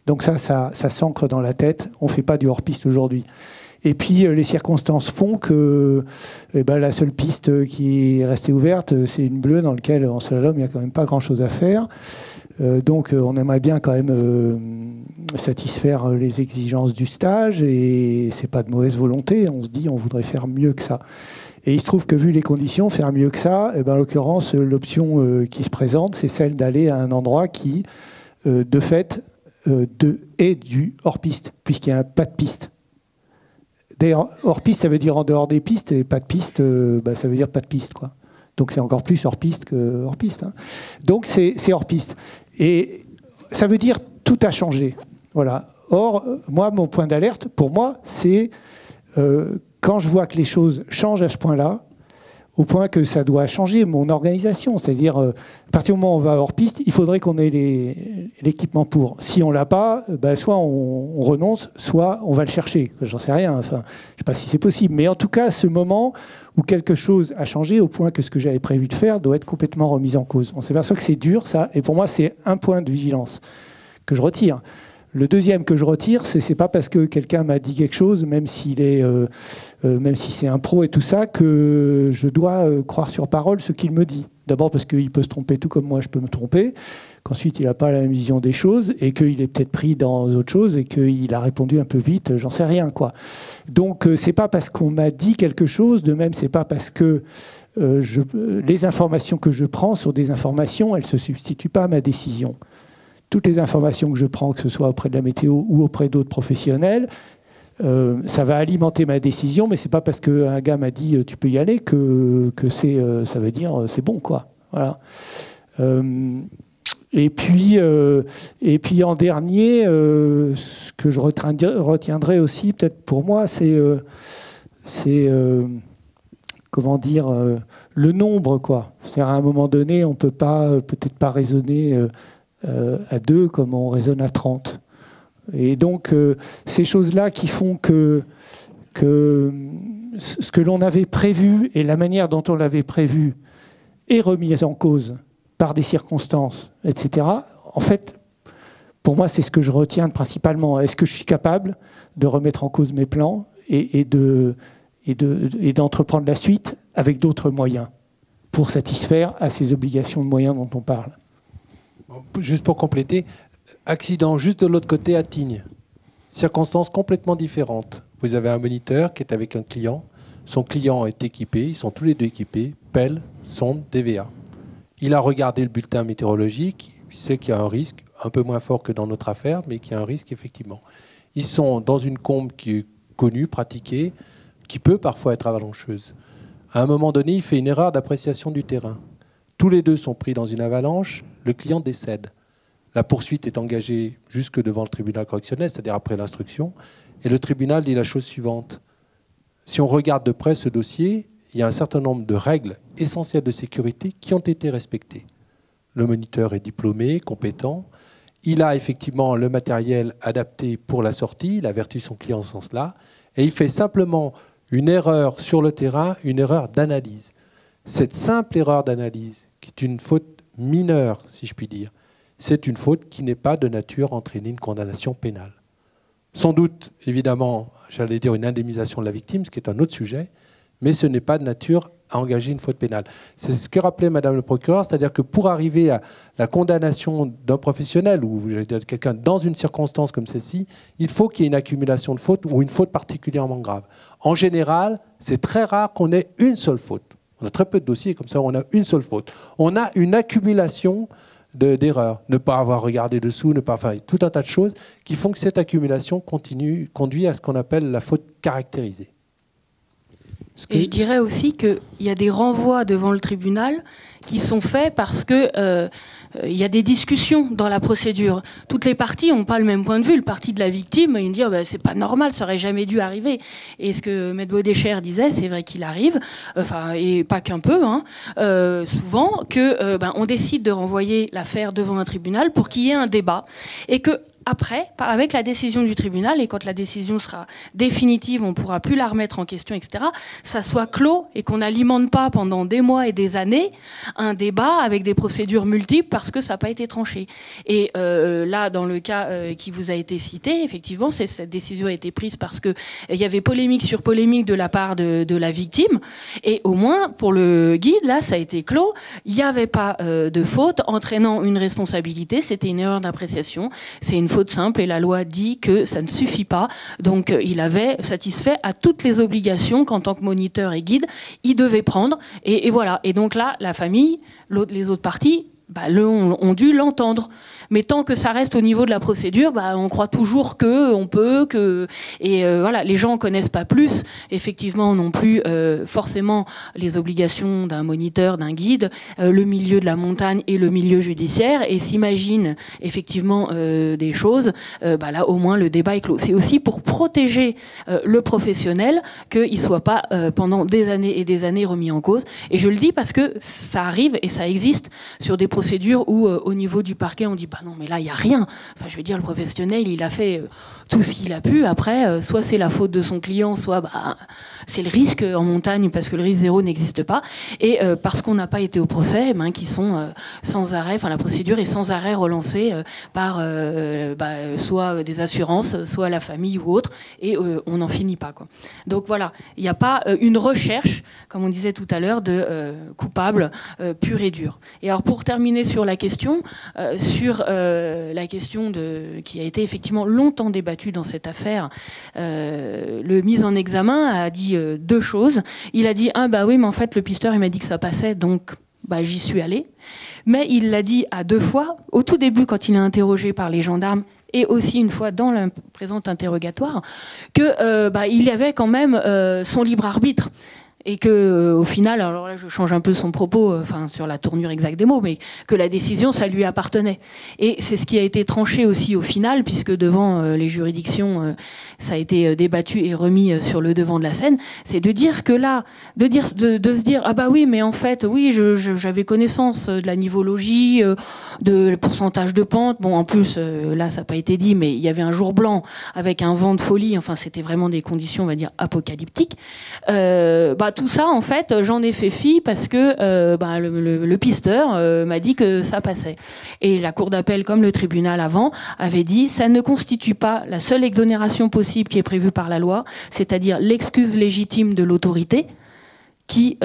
Donc ça s'ancre dans la tête. On ne fait pas du hors-piste aujourd'hui. Et puis les circonstances font que la seule piste qui est restée ouverte, c'est une bleue dans laquelle en slalom, il n'y a quand même pas grand-chose à faire. Donc on aimerait bien quand même satisfaire les exigences du stage, et c'est pas de mauvaise volonté. On se dit on voudrait faire mieux que ça. Et il se trouve que vu les conditions, faire mieux que ça, en l'occurrence, l'option qui se présente, c'est celle d'aller à un endroit qui, de fait, est du hors-piste, puisqu'il n'y a pas de piste. D'ailleurs, hors-piste, ça veut dire en dehors des pistes, et pas de piste, ça veut dire pas de piste, quoi. Donc c'est encore plus hors-piste que hors-piste. Donc c'est hors-piste. Et ça veut dire tout a changé. Voilà. Or, moi, mon point d'alerte, pour moi, c'est quand je vois que les choses changent à ce point-là, au point que ça doit changer mon organisation. C'est-à-dire, à partir du moment où on va hors piste, il faudrait qu'on ait l'équipement pour. Si on ne l'a pas, soit on renonce, soit on va le chercher. J'en sais rien. Enfin, je ne sais pas si c'est possible. Mais en tout cas, ce moment où quelque chose a changé, au point que ce que j'avais prévu de faire doit être complètement remis en cause. On s'aperçoit que c'est dur, ça. Et pour moi, c'est un point de vigilance que je retire. Le deuxième que je retire, c'est pas parce que quelqu'un m'a dit quelque chose, même si c'est un pro et tout ça, que je dois croire sur parole ce qu'il me dit. D'abord parce qu'il peut se tromper tout comme moi je peux me tromper, qu'ensuite il n'a pas la même vision des choses et qu'il est peut-être pris dans autre chose et qu'il a répondu un peu vite, j'en sais rien, quoi. Donc c'est pas parce qu'on m'a dit quelque chose, de même c'est pas parce que les informations que je prends sont des informations, elles ne se substituent pas à ma décision. Toutes les informations que je prends, que ce soit auprès de la météo ou auprès d'autres professionnels, ça va alimenter ma décision, mais c'est pas parce qu'un gars m'a dit tu peux y aller que ça veut dire c'est bon, quoi. Voilà. Et puis en dernier, ce que je retiendrai aussi, peut-être pour moi, c'est comment dire, le nombre, quoi. C'est-à-dire à un moment donné, on peut peut-être pas raisonner à 2 comme on raisonne à 30. Et donc, ces choses-là qui font que ce que l'on avait prévu et la manière dont on l'avait prévu est remise en cause par des circonstances, etc. En fait, pour moi, c'est ce que je retiens principalement. Est-ce que je suis capable de remettre en cause mes plans et d'entreprendre la suite avec d'autres moyens pour satisfaire à ces obligations de moyens dont on parle? Juste pour compléter, accident juste de l'autre côté à Tignes. Circonstances complètement différentes. Vous avez un moniteur qui est avec un client. Son client est équipé, ils sont tous les deux équipés, pelle, sonde, DVA. Il a regardé le bulletin météorologique, il sait qu'il y a un risque, un peu moins fort que dans notre affaire, mais qu'il y a un risque effectivement. Ils sont dans une combe qui est connue, pratiquée, qui peut parfois être avalancheuse. À un moment donné, il fait une erreur d'appréciation du terrain. Tous les deux sont pris dans une avalanche, le client décède. La poursuite est engagée jusque devant le tribunal correctionnel, c'est-à-dire après l'instruction, et le tribunal dit la chose suivante. Si on regarde de près ce dossier, il y a un certain nombre de règles essentielles de sécurité qui ont été respectées. Le moniteur est diplômé, compétent, il a effectivement le matériel adapté pour la sortie, il avertit son client en ce sens-là, et il fait simplement une erreur sur le terrain, une erreur d'analyse. Cette simple erreur d'analyse, qui est une faute mineure, si je puis dire, c'est une faute qui n'est pas de nature à entraîner une condamnation pénale. Sans doute, évidemment, j'allais dire une indemnisation de la victime, ce qui est un autre sujet, mais ce n'est pas de nature à engager une faute pénale. C'est ce que rappelait Madame le procureur, c'est-à-dire que pour arriver à la condamnation d'un professionnel ou j'allais dire de quelqu'un dans une circonstance comme celle-ci, il faut qu'il y ait une accumulation de fautes ou une faute particulièrement grave. En général, c'est très rare qu'on ait une seule faute. On a très peu de dossiers comme ça où on a une seule faute. On a une accumulation d'erreurs. Ne pas avoir regardé dessous, ne pas faire tout un tas de choses qui font que cette accumulation conduit à ce qu'on appelle la faute caractérisée. Et je dirais aussi qu'il y a des renvois devant le tribunal qui sont faits parce que il y a des discussions dans la procédure. Toutes les parties n'ont pas le même point de vue. Le parti de la victime, il me dit c'est pas normal, ça aurait jamais dû arriver. Et ce que Maître Baudécher disait, c'est vrai qu'il arrive, et pas qu'un peu, souvent, que on décide de renvoyer l'affaire devant un tribunal pour qu'il y ait un débat et que après, avec la décision du tribunal, et quand la décision sera définitive, on ne pourra plus la remettre en question, etc., ça soit clos et qu'on n'alimente pas pendant des mois et des années un débat avec des procédures multiples parce que ça n'a pas été tranché. Et là, dans le cas qui vous a été cité, effectivement, cette décision a été prise parce qu'il y avait polémique sur polémique de la part de la victime. Et au moins, pour le guide, là, ça a été clos. Il n'y avait pas de faute entraînant une responsabilité. C'était une erreur d'appréciation. C'est une faute simple et la loi dit que ça ne suffit pas. Donc il avait satisfait à toutes les obligations qu'en tant que moniteur et guide, il devait prendre. Et voilà. Et donc là, la famille, les autres parties, ont dû l'entendre. Mais tant que ça reste au niveau de la procédure, on croit toujours qu'on peut, que... Et voilà, les gens ne connaissent pas plus, effectivement, non plus forcément les obligations d'un moniteur, d'un guide, le milieu de la montagne et le milieu judiciaire, et s'imaginent effectivement des choses, là, au moins, le débat est clos. C'est aussi pour protéger le professionnel qu'il ne soit pas pendant des années et des années remis en cause. Et je le dis parce que ça arrive et ça existe sur des procédures où, au niveau du parquet, on dit non, mais là, il n'y a rien. Enfin, je veux dire, le professionnel, il a fait tout ce qu'il a pu. Après, soit c'est la faute de son client, soit c'est le risque en montagne, parce que le risque zéro n'existe pas. Et parce qu'on n'a pas été au procès, qui sont sans arrêt, la procédure est sans arrêt relancée par soit des assurances, soit la famille ou autre, et on n'en finit pas, quoi. Donc voilà, il n'y a pas une recherche, comme on disait tout à l'heure, de coupable pur et dur. Et alors pour terminer sur la question, qui a été effectivement longtemps débattue dans cette affaire, le mis en examen a dit deux choses. Il a dit oui, mais en fait le pisteur il m'a dit que ça passait, donc j'y suis allé. Mais il l'a dit à deux fois, au tout début quand il est interrogé par les gendarmes, et aussi une fois dans le présent interrogatoire, qu'il y avait quand même son libre arbitre. Et que, au final, alors là je change un peu son propos, sur la tournure exacte des mots, mais que la décision, ça lui appartenait. Et c'est ce qui a été tranché aussi au final, puisque devant les juridictions, ça a été débattu et remis sur le devant de la scène, c'est de dire que là, de se dire oui, mais en fait, oui, j'avais connaissance de la nivologie, de pourcentage de pente. Bon, en plus, là, ça n'a pas été dit, mais il y avait un jour blanc avec un vent de folie. Enfin, c'était vraiment des conditions, on va dire, apocalyptiques. Tout ça, en fait, j'en ai fait fi parce que le pisteur m'a dit que ça passait. Et la cour d'appel, comme le tribunal avant, avait dit ça ne constitue pas la seule exonération possible qui est prévue par la loi, c'est-à-dire l'excuse légitime de l'autorité, qui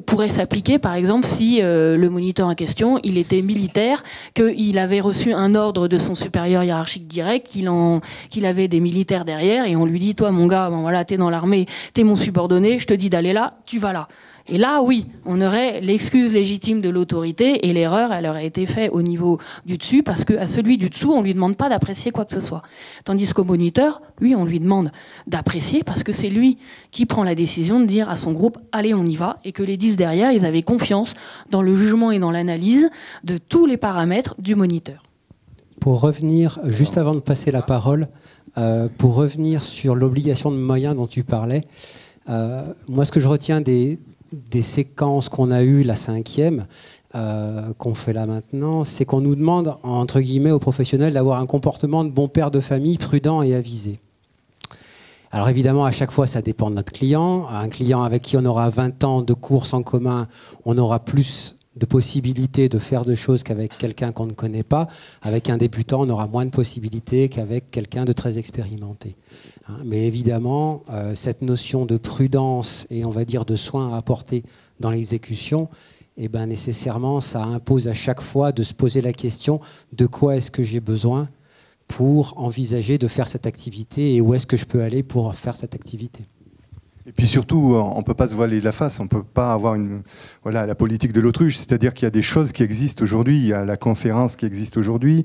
pourrait s'appliquer, par exemple, si le moniteur en question, il était militaire, qu'il avait reçu un ordre de son supérieur hiérarchique direct, qu'il avait des militaires derrière, et on lui dit, toi, mon gars, t'es dans l'armée, t'es mon subordonné, je te dis d'aller là, tu vas là. Et là, oui, on aurait l'excuse légitime de l'autorité, et l'erreur, elle aurait été faite au niveau du dessus, parce qu'à celui du dessous, on ne lui demande pas d'apprécier quoi que ce soit. Tandis qu'au moniteur, lui, on lui demande d'apprécier, parce que c'est lui qui prend la décision de dire à son groupe « allez, on y va », et que les 10 derrière, ils avaient confiance dans le jugement et dans l'analyse de tous les paramètres du moniteur. Pour revenir, juste avant de passer la parole, pour revenir sur l'obligation de moyens dont tu parlais, moi, ce que je retiens des séquences qu'on a eues, la 5e, qu'on fait là maintenant, c'est qu'on nous demande, entre guillemets, aux professionnels d'avoir un comportement de bon père de famille, prudent et avisé. Alors évidemment, à chaque fois, ça dépend de notre client. Un client avec qui on aura 20 ans de courses en commun, on aura plus de possibilités de faire de choses qu'avec quelqu'un qu'on ne connaît pas. Avec un débutant, on aura moins de possibilités qu'avec quelqu'un de très expérimenté. Mais évidemment, cette notion de prudence et on va dire de soin à apporter dans l'exécution, nécessairement, ça impose à chaque fois de se poser la question de quoi est-ce que j'ai besoin pour envisager de faire cette activité et où est-ce que je peux aller pour faire cette activité. Et puis surtout, on ne peut pas se voiler la face, on ne peut pas avoir la politique de l'autruche, c'est-à-dire qu'il y a des choses qui existent aujourd'hui, il y a la conférence qui existe aujourd'hui.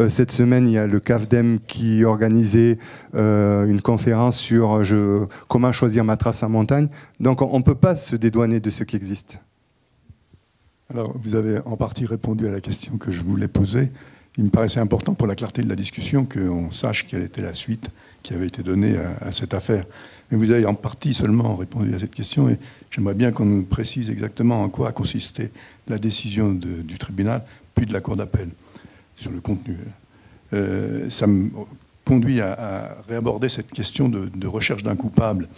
Cette semaine, il y a le CAFDEM qui organisait une conférence sur comment choisir ma trace en montagne. Donc on ne peut pas se dédouaner de ce qui existe. Alors, vous avez en partie répondu à la question que je voulais poser. Il me paraissait important pour la clarté de la discussion qu'on sache quelle était la suite qui avait été donnée à cette affaire. Mais vous avez en partie seulement répondu à cette question et j'aimerais bien qu'on nous précise exactement en quoi a consisté la décision du tribunal, puis de la cour d'appel, sur le contenu. Ça me conduit à réaborder cette question de recherche d'un coupable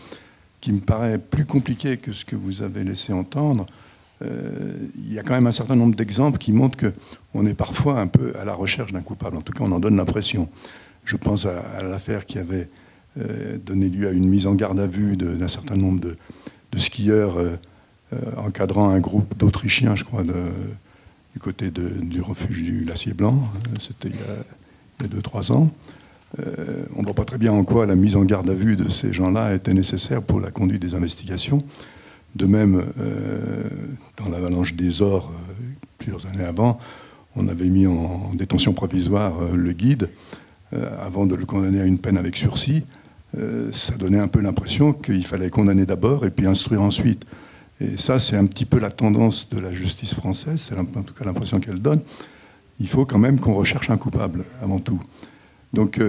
qui me paraît plus compliquée que ce que vous avez laissé entendre. Il y a quand même un certain nombre d'exemples qui montrent qu'on est parfois un peu à la recherche d'un coupable. En tout cas, on en donne l'impression. Je pense à l'affaire qui avait donné lieu à une mise en garde à vue d'un certain nombre de skieurs encadrant un groupe d'Autrichiens, je crois, du côté du refuge du Glacier Blanc. C'était il y a 2-3 ans. On ne voit pas très bien en quoi la mise en garde à vue de ces gens-là était nécessaire pour la conduite des investigations. De même, dans l'avalanche des Ors, plusieurs années avant, on avait mis en détention provisoire le guide avant de le condamner à une peine avec sursis. Ça donnait un peu l'impression qu'il fallait condamner d'abord et puis instruire ensuite. Et ça, c'est un petit peu la tendance de la justice française, c'est en tout cas l'impression qu'elle donne. Il faut quand même qu'on recherche un coupable, avant tout. Donc,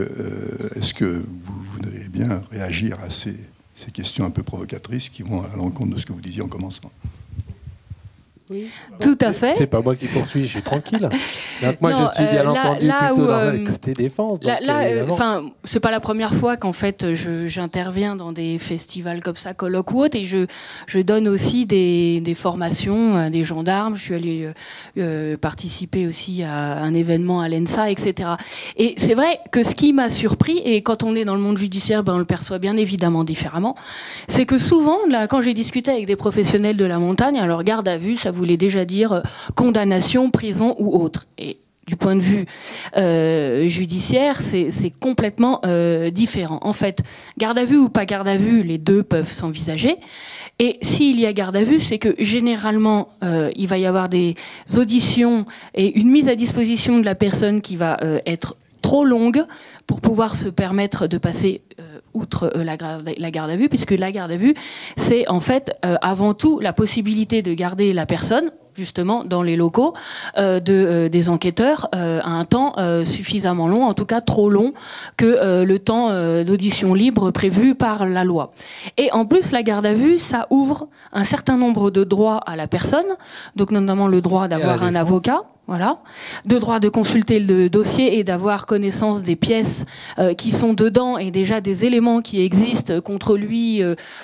est-ce que vous voudriez bien réagir à ces questions un peu provocatrices qui vont à l'encontre de ce que vous disiez en commençant? Oui. Tout à fait. C'est pas moi qui poursuis, je suis tranquille. Donc moi, je suis bien entendu plutôt dans le côté défense. C'est pas la première fois qu'en fait j'interviens dans des festivals comme ça, colloques ou autres, et je donne aussi des formations à des gendarmes. Je suis allée participer aussi à un événement à l'ENSA, etc. Et c'est vrai que ce qui m'a surpris, et quand on est dans le monde judiciaire, on le perçoit bien évidemment différemment, c'est que souvent, là, quand j'ai discuté avec des professionnels de la montagne, alors garde à vue, ça voulait déjà dire condamnation, prison ou autre. Et du point de vue judiciaire, c'est complètement différent. En fait, garde à vue ou pas garde à vue, les deux peuvent s'envisager. Et s'il y a garde à vue, c'est que généralement, il va y avoir des auditions et une mise à disposition de la personne qui va être trop longue pour pouvoir se permettre de passer outre la garde à vue, puisque la garde à vue, c'est en fait avant tout la possibilité de garder la personne, justement, dans les locaux des enquêteurs à un temps suffisamment long, en tout cas trop long, que le temps d'audition libre prévu par la loi. Et en plus, la garde à vue, ça ouvre un certain nombre de droits à la personne, donc notamment le droit d'avoir un avocat, voilà, de droit de consulter le dossier et d'avoir connaissance des pièces qui sont dedans et déjà des éléments qui existent contre lui,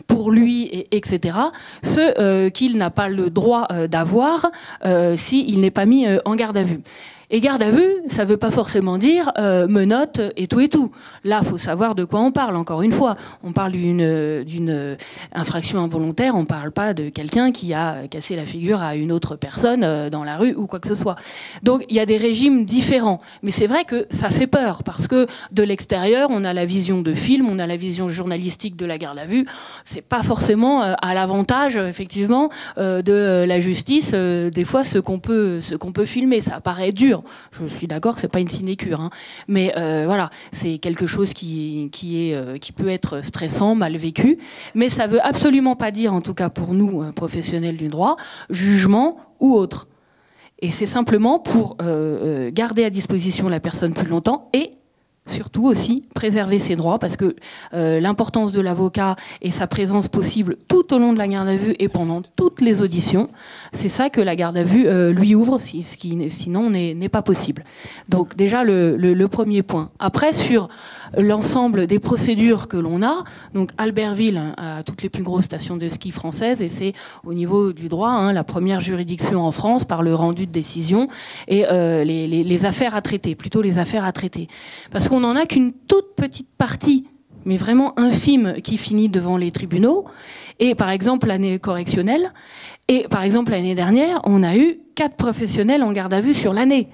pour lui, etc. Ce qu'il n'a pas le droit d'avoir s'il n'est pas mis en garde à vue. Et garde à vue, ça ne veut pas forcément dire menottes et tout et tout. Là, il faut savoir de quoi on parle, encore une fois. On parle d'une infraction involontaire, on ne parle pas de quelqu'un qui a cassé la figure à une autre personne dans la rue ou quoi que ce soit. Donc, il y a des régimes différents. Mais c'est vrai que ça fait peur, parce que de l'extérieur, on a la vision de film, on a la vision journalistique de la garde à vue. Ce n'est pas forcément à l'avantage, effectivement, de la justice, des fois, ce qu'on peut filmer. Ça paraît dur. Je suis d'accord que c'est pas une sinécure, hein. Mais voilà, c'est quelque chose qui peut être stressant, mal vécu. Mais ça veut absolument pas dire, en tout cas pour nous, professionnels du droit, jugement ou autre. Et c'est simplement pour garder à disposition la personne plus longtemps et surtout aussi préserver ses droits, parce que l'importance de l'avocat et sa présence possible tout au long de la garde à vue et pendant toutes les auditions, c'est ça que la garde à vue lui ouvre, ce qui sinon n'est pas possible. Donc déjà le premier point. Après, sur l'ensemble des procédures que l'on a, donc Albertville a toutes les plus grosses stations de ski françaises, et c'est au niveau du droit, hein, la première juridiction en France par le rendu de décision et les affaires à traiter, plutôt les affaires à traiter. Parce qu'on n'en a qu'une toute petite partie, mais vraiment infime, qui finit devant les tribunaux. Et par exemple, l'année correctionnelle, et par exemple l'année dernière, on a eu 4 professionnels en garde à vue sur l'année.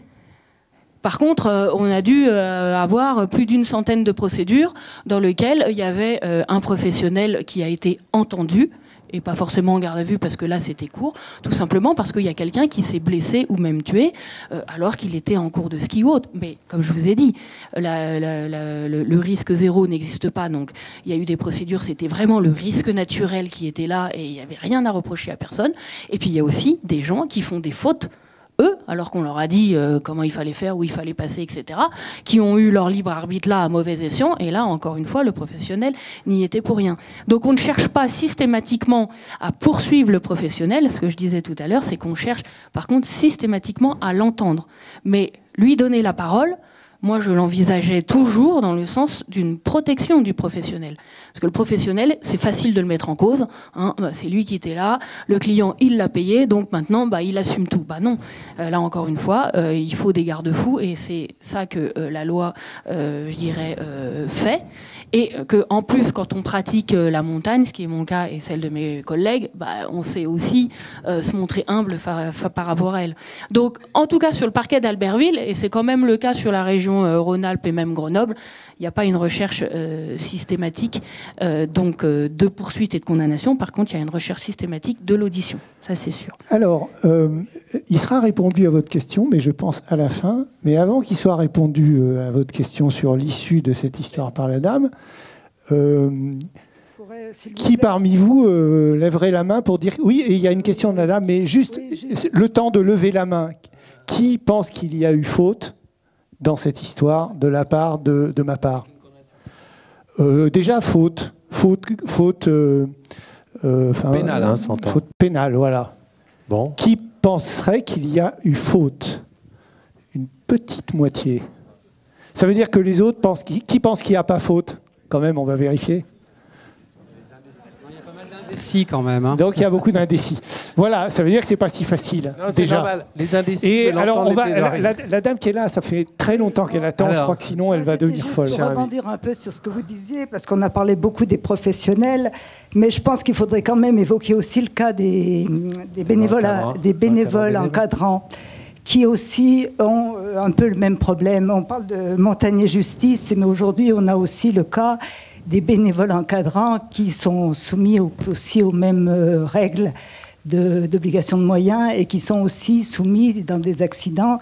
Par contre, on a dû avoir plus d'une centaine de procédures dans lesquelles il y avait un professionnel qui a été entendu, et pas forcément en garde à vue parce que là c'était court, tout simplement parce qu'il y a quelqu'un qui s'est blessé ou même tué alors qu'il était en cours de ski ou autre. Mais comme je vous ai dit, le risque zéro n'existe pas, donc il y a eu des procédures, c'était vraiment le risque naturel qui était là et il n'y avait rien à reprocher à personne. Et puis il y a aussi des gens qui font des fautes, eux, alors qu'on leur a dit comment il fallait faire, où il fallait passer, etc., qui ont eu leur libre arbitre là à mauvais escient, et là, encore une fois, le professionnel n'y était pour rien. Donc on ne cherche pas systématiquement à poursuivre le professionnel, ce que je disais tout à l'heure, c'est qu'on cherche par contre systématiquement à l'entendre. Mais lui donner la parole, moi je l'envisageais toujours dans le sens d'une protection du professionnel. Parce que le professionnel, c'est facile de le mettre en cause, hein, c'est lui qui était là, le client il l'a payé, donc maintenant il assume tout. Non, là encore une fois, il faut des garde-fous et c'est ça que la loi, je dirais, fait. Et qu'en plus, quand on pratique la montagne, ce qui est mon cas et celle de mes collègues, on sait aussi se montrer humble par rapport à elle. Donc en tout cas sur le parquet d'Albertville, et c'est quand même le cas sur la région Rhône-Alpes et même Grenoble, il n'y a pas une recherche systématique de poursuite et de condamnation. Par contre, il y a une recherche systématique de l'audition. Ça, c'est sûr. Alors, il sera répondu à votre question, mais je pense à la fin. Mais avant qu'il soit répondu à votre question sur l'issue de cette histoire par la dame, qui parmi vous lèverait la main pour dire... Oui, et il y a une question de la dame, mais juste le temps de lever la main. Qui pense qu'il y a eu faute dans cette histoire de la part de ma part? Déjà, faute pénale, s'entend. Faute pénale, voilà. Bon. Qui penserait qu'il y a eu faute? Une petite moitié. Ça veut dire que les autres pensent... Qui pense qu'il n'y a pas faute? Quand même, on va vérifier. Si, quand même. Hein. Donc il y a beaucoup d'indécis. Voilà, ça veut dire que c'est pas si facile. Non, c'est déjà. normal. Les indécis. Et alors, la dame qui est là, ça fait très longtemps qu'elle attend. Alors, je crois que sinon, elle va devenir folle. Je vais rebondir un peu sur ce que vous disiez, parce qu'on a parlé beaucoup des professionnels, mais je pense qu'il faudrait quand même évoquer aussi le cas des bénévoles encadrants, qui aussi ont un peu le même problème. On parle de Montagnier Justice, mais aujourd'hui, on a aussi le cas des bénévoles encadrants qui sont soumis aussi aux mêmes règles d'obligation de moyens et qui sont aussi soumis dans des accidents,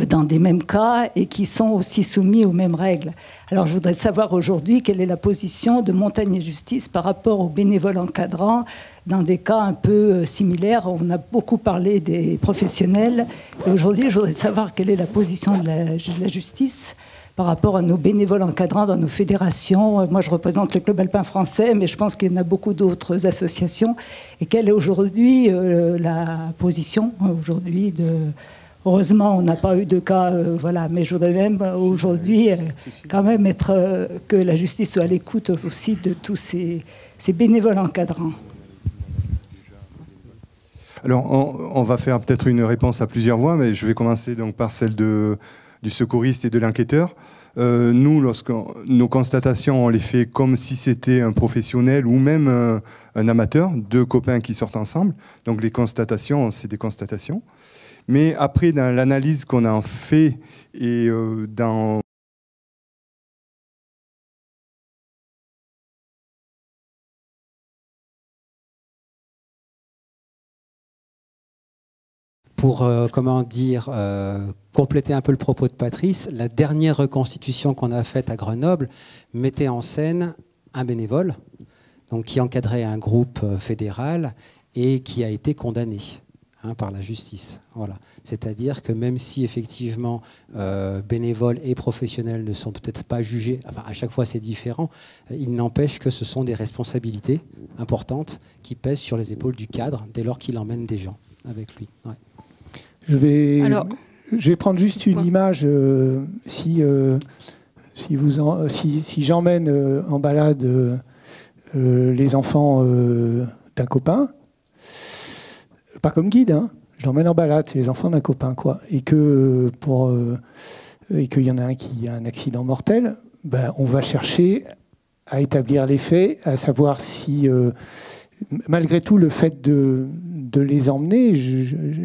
dans des mêmes cas, et qui sont aussi soumis aux mêmes règles. Alors je voudrais savoir aujourd'hui quelle est la position de Montagnier Justice par rapport aux bénévoles encadrants dans des cas un peu similaires. On a beaucoup parlé des professionnels, et aujourd'hui je voudrais savoir quelle est la position de la justice par rapport à nos bénévoles encadrants dans nos fédérations. Moi, je représente le Club alpin français, mais je pense qu'il y en a beaucoup d'autres associations. Et quelle est aujourd'hui la position aujourd'hui de... Heureusement, on n'a pas eu de cas, voilà. Mais je voudrais même aujourd'hui quand même que la justice soit à l'écoute aussi de tous ces bénévoles encadrants. Alors, on va faire peut-être une réponse à plusieurs voix, mais je vais commencer donc par celle du secouriste et de l'enquêteur. Nous, lorsque nos constatations, on les fait comme si c'était un professionnel ou même un amateur, deux copains qui sortent ensemble. Donc les constatations, c'est des constatations. Mais après, dans l'analyse qu'on a fait et dans... Pour, compléter un peu le propos de Patrice, la dernière reconstitution qu'on a faite à Grenoble mettait en scène un bénévole donc, qui encadrait un groupe fédéral et qui a été condamné par la justice. Voilà. C'est-à-dire que même si effectivement bénévoles et professionnels ne sont peut-être pas jugés, enfin à chaque fois c'est différent, il n'empêche que ce sont des responsabilités importantes qui pèsent sur les épaules du cadre dès lors qu'il emmène des gens avec lui. Ouais. Je vais prendre juste une image. Si j'emmène en balade les enfants d'un copain, pas comme guide, hein, je l'emmène en balade, c'est les enfants d'un copain, quoi, et qu'il y en a un qui a un accident mortel, ben, on va chercher à établir les faits, à savoir si... malgré tout, le fait de les emmener,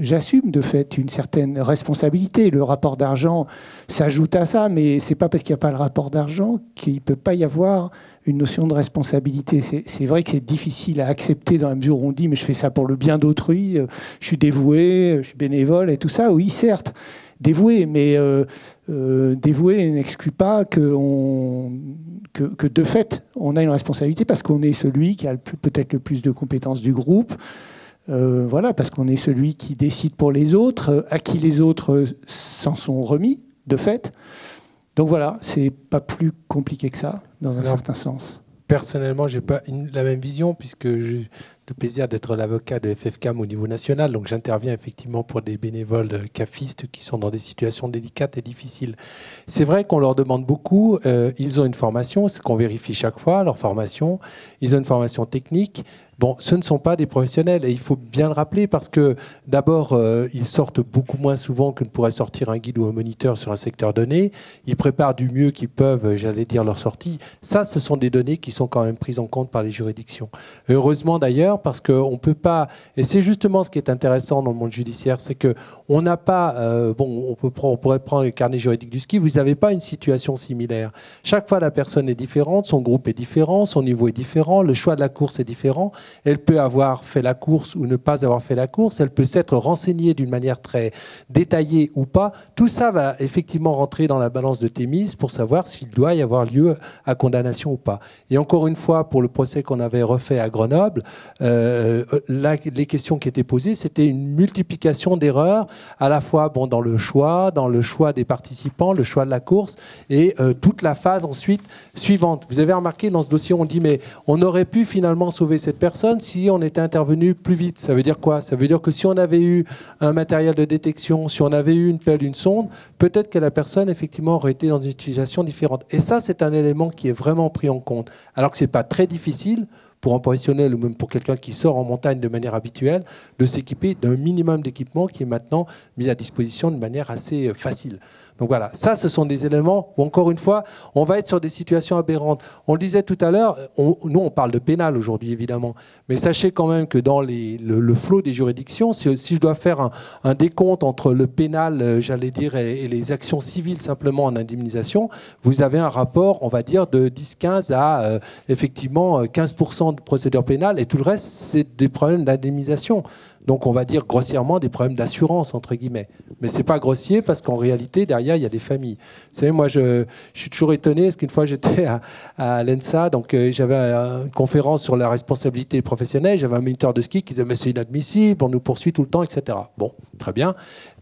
j'assume de fait une certaine responsabilité. Le rapport d'argent s'ajoute à ça, mais c'est pas parce qu'il n'y a pas le rapport d'argent qu'il ne peut pas y avoir une notion de responsabilité. C'est vrai que c'est difficile à accepter dans la mesure où on dit « mais je fais ça pour le bien d'autrui, je suis dévoué, je suis bénévole » et tout ça. Oui, certes, dévoué, mais dévoué n'exclut pas que de fait, on a une responsabilité parce qu'on est celui qui a peut-être le plus de compétences du groupe, voilà, parce qu'on est celui qui décide pour les autres, à qui les autres s'en sont remis, de fait. Donc voilà, c'est pas plus compliqué que ça, dans un certain sens. Personnellement, je n'ai pas la même vision, puisque j'ai le plaisir d'être l'avocat de FFCAM au niveau national. Donc j'interviens effectivement pour des bénévoles CAFistes qui sont dans des situations délicates et difficiles. C'est vrai qu'on leur demande beaucoup. Ils ont une formation, c'est qu'on vérifie chaque fois, leur formation. Ils ont une formation technique. Bon, ce ne sont pas des professionnels et il faut bien le rappeler parce que d'abord, ils sortent beaucoup moins souvent que ne pourrait sortir un guide ou un moniteur sur un secteur donné. Ils préparent du mieux qu'ils peuvent, j'allais dire, leur sortie. Ça, ce sont des données qui sont quand même prises en compte par les juridictions. Heureusement d'ailleurs parce qu'on ne peut pas, et c'est justement ce qui est intéressant dans le monde judiciaire, c'est qu'on n'a pas, on pourrait prendre les carnets juridiques du ski, vous n'avez pas une situation similaire. Chaque fois, la personne est différente, son groupe est différent, son niveau est différent, le choix de la course est différent. Elle peut avoir fait la course ou ne pas avoir fait la course. Elle peut s'être renseignée d'une manière très détaillée ou pas. Tout ça va effectivement rentrer dans la balance de Thémis pour savoir s'il doit y avoir lieu à condamnation ou pas. Et encore une fois, pour le procès qu'on avait refait à Grenoble, les questions qui étaient posées, c'était une multiplication d'erreurs, à la fois dans le choix des participants, le choix de la course et toute la phase ensuite suivante. Vous avez remarqué dans ce dossier, on dit mais on aurait pu finalement sauver cette personne. personne si on était intervenu plus vite. Ça veut dire quoi? Ça veut dire que si on avait eu un matériel de détection, si on avait eu une pelle, une sonde, peut-être que la personne, effectivement, aurait été dans une situation différente. Et ça, c'est un élément qui est vraiment pris en compte. Alors que ce n'est pas très difficile pour un professionnel ou même pour quelqu'un qui sort en montagne de manière habituelle, de s'équiper d'un minimum d'équipement qui est maintenant mis à disposition de manière assez facile. Donc voilà, ça, ce sont des éléments où, encore une fois, on va être sur des situations aberrantes. On le disait tout à l'heure, nous, on parle de pénal aujourd'hui, évidemment. Mais sachez quand même que dans le flot des juridictions, si je dois faire un décompte entre le pénal, j'allais dire, et les actions civiles simplement en indemnisation, vous avez un rapport, on va dire, de 10-15 à, effectivement, 15% de procédures pénales. Et tout le reste, c'est des problèmes d'indemnisation. Donc on va dire grossièrement des problèmes d'assurance, entre guillemets. Mais ce n'est pas grossier parce qu'en réalité, derrière, il y a des familles. Vous savez, moi, je suis toujours étonné parce qu'une fois, j'étais à l'ENSA, donc j'avais une conférence sur la responsabilité professionnelle, j'avais un moniteur de ski qui disait « mais c'est inadmissible, on nous poursuit tout le temps, etc. » Bon, très bien.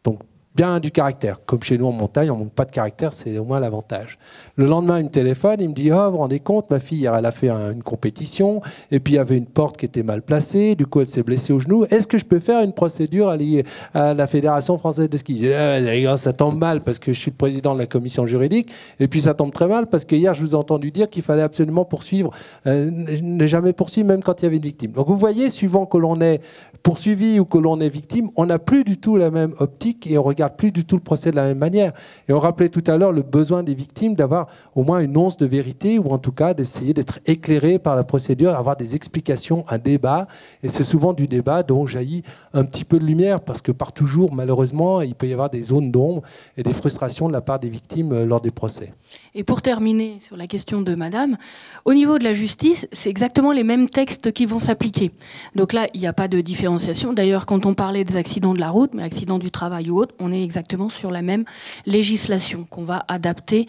Donc, bien du caractère. Comme chez nous en montagne, on ne manque pas de caractère, c'est au moins l'avantage. Le lendemain, il me téléphone, il me dit « Oh, vous vous rendez compte, ma fille, elle a fait une compétition, et puis il y avait une porte qui était mal placée, du coup elle s'est blessée au genou. Est-ce que je peux faire une procédure à la Fédération française de ski ?» J'ai dit « Ça tombe mal parce que je suis le président de la commission juridique, et puis ça tombe très mal parce que hier, je vous ai entendu dire qu'il fallait absolument poursuivre, ne jamais poursuivre, même quand il y avait une victime. » Donc vous voyez, suivant que l'on est poursuivi ou que l'on est victime, on n'a plus du tout la même optique et on regarde plus du tout le procès de la même manière. Et on rappelait tout à l'heure le besoin des victimes d'avoir au moins une once de vérité ou en tout cas d'essayer d'être éclairé par la procédure, avoir des explications, un débat. Et c'est souvent du débat dont jaillit un petit peu de lumière parce que par toujours, malheureusement, il peut y avoir des zones d'ombre et des frustrations de la part des victimes lors des procès. Et pour terminer sur la question de Madame, au niveau de la justice, c'est exactement les mêmes textes qui vont s'appliquer. Donc là, il n'y a pas de différenciation. D'ailleurs, quand on parlait des accidents de la route, mais accidents du travail ou autres, on est exactement sur la même législation qu'on va adapter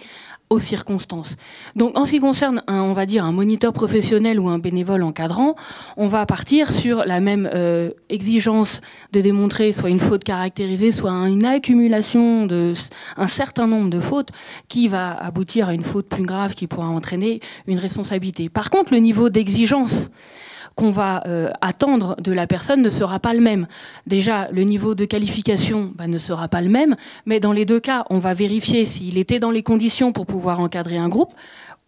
aux circonstances. Donc, en ce qui concerne, on va dire, un moniteur professionnel ou un bénévole encadrant, on va partir sur la même exigence de démontrer soit une faute caractérisée, soit une accumulation d'un certain nombre de fautes qui va aboutir à une faute plus grave qui pourra entraîner une responsabilité. Par contre, le niveau d'exigence qu'on va attendre de la personne ne sera pas le même. Déjà, le niveau de qualification ne sera pas le même, mais dans les deux cas, on va vérifier s'il était dans les conditions pour pouvoir encadrer un groupe.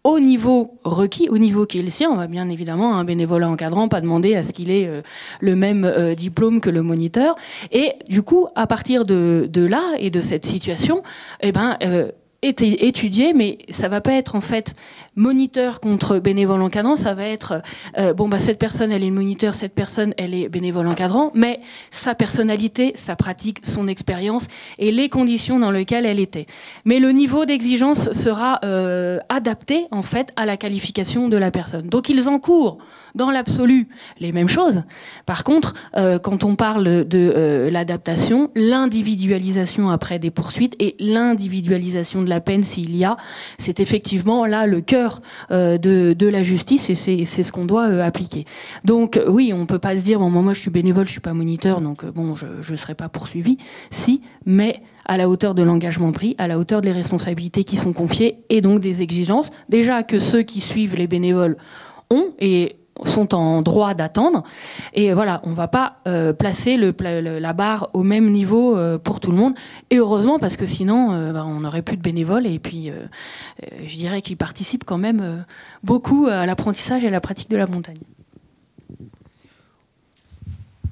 Au niveau requis, au niveau qui est le sien, on va bien évidemment, un bénévolat encadrant, pas demander à ce qu'il ait le même diplôme que le moniteur. Et du coup, à partir de là et de cette situation, étudier, mais ça va pas être en fait moniteur contre bénévole encadrant, ça va être cette personne elle est moniteur, cette personne elle est bénévole encadrant, mais sa personnalité, sa pratique, son expérience et les conditions dans lesquelles elle était. Mais le niveau d'exigence sera adapté en fait à la qualification de la personne. Donc ils encourent dans l'absolu les mêmes choses. Par contre, quand on parle de l'adaptation, l'individualisation après des poursuites et l'individualisation de la peine s'il y a, c'est effectivement là le cœur de la justice et c'est ce qu'on doit appliquer. Donc oui, on ne peut pas se dire bon, moi je suis bénévole, je ne suis pas moniteur, donc je ne serai pas poursuivi. Si, mais à la hauteur de l'engagement pris, à la hauteur des responsabilités qui sont confiées et donc des exigences, déjà que ceux qui suivent les bénévoles ont et sont en droit d'attendre. Et voilà, on ne va pas placer la barre au même niveau pour tout le monde. Et heureusement, parce que sinon, on n'aurait plus de bénévoles. Et puis, je dirais qu'ils participent quand même beaucoup à l'apprentissage et à la pratique de la montagne.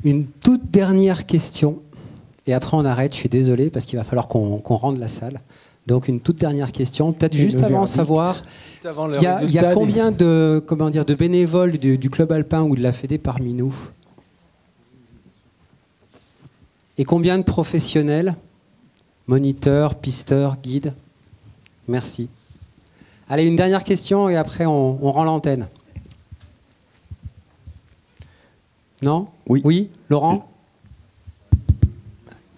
Une toute dernière question. Et après, on arrête. Je suis désolé, parce qu'il va falloir qu'on rende la salle. Donc, une toute dernière question. Peut-être juste avant savoir... Il y a combien de bénévoles du club alpin ou de la Fédé parmi nous? Et combien de professionnels? Moniteurs, pisteurs, guides? Merci. Allez, une dernière question et après on rend l'antenne. Non? Oui. Oui, Laurent?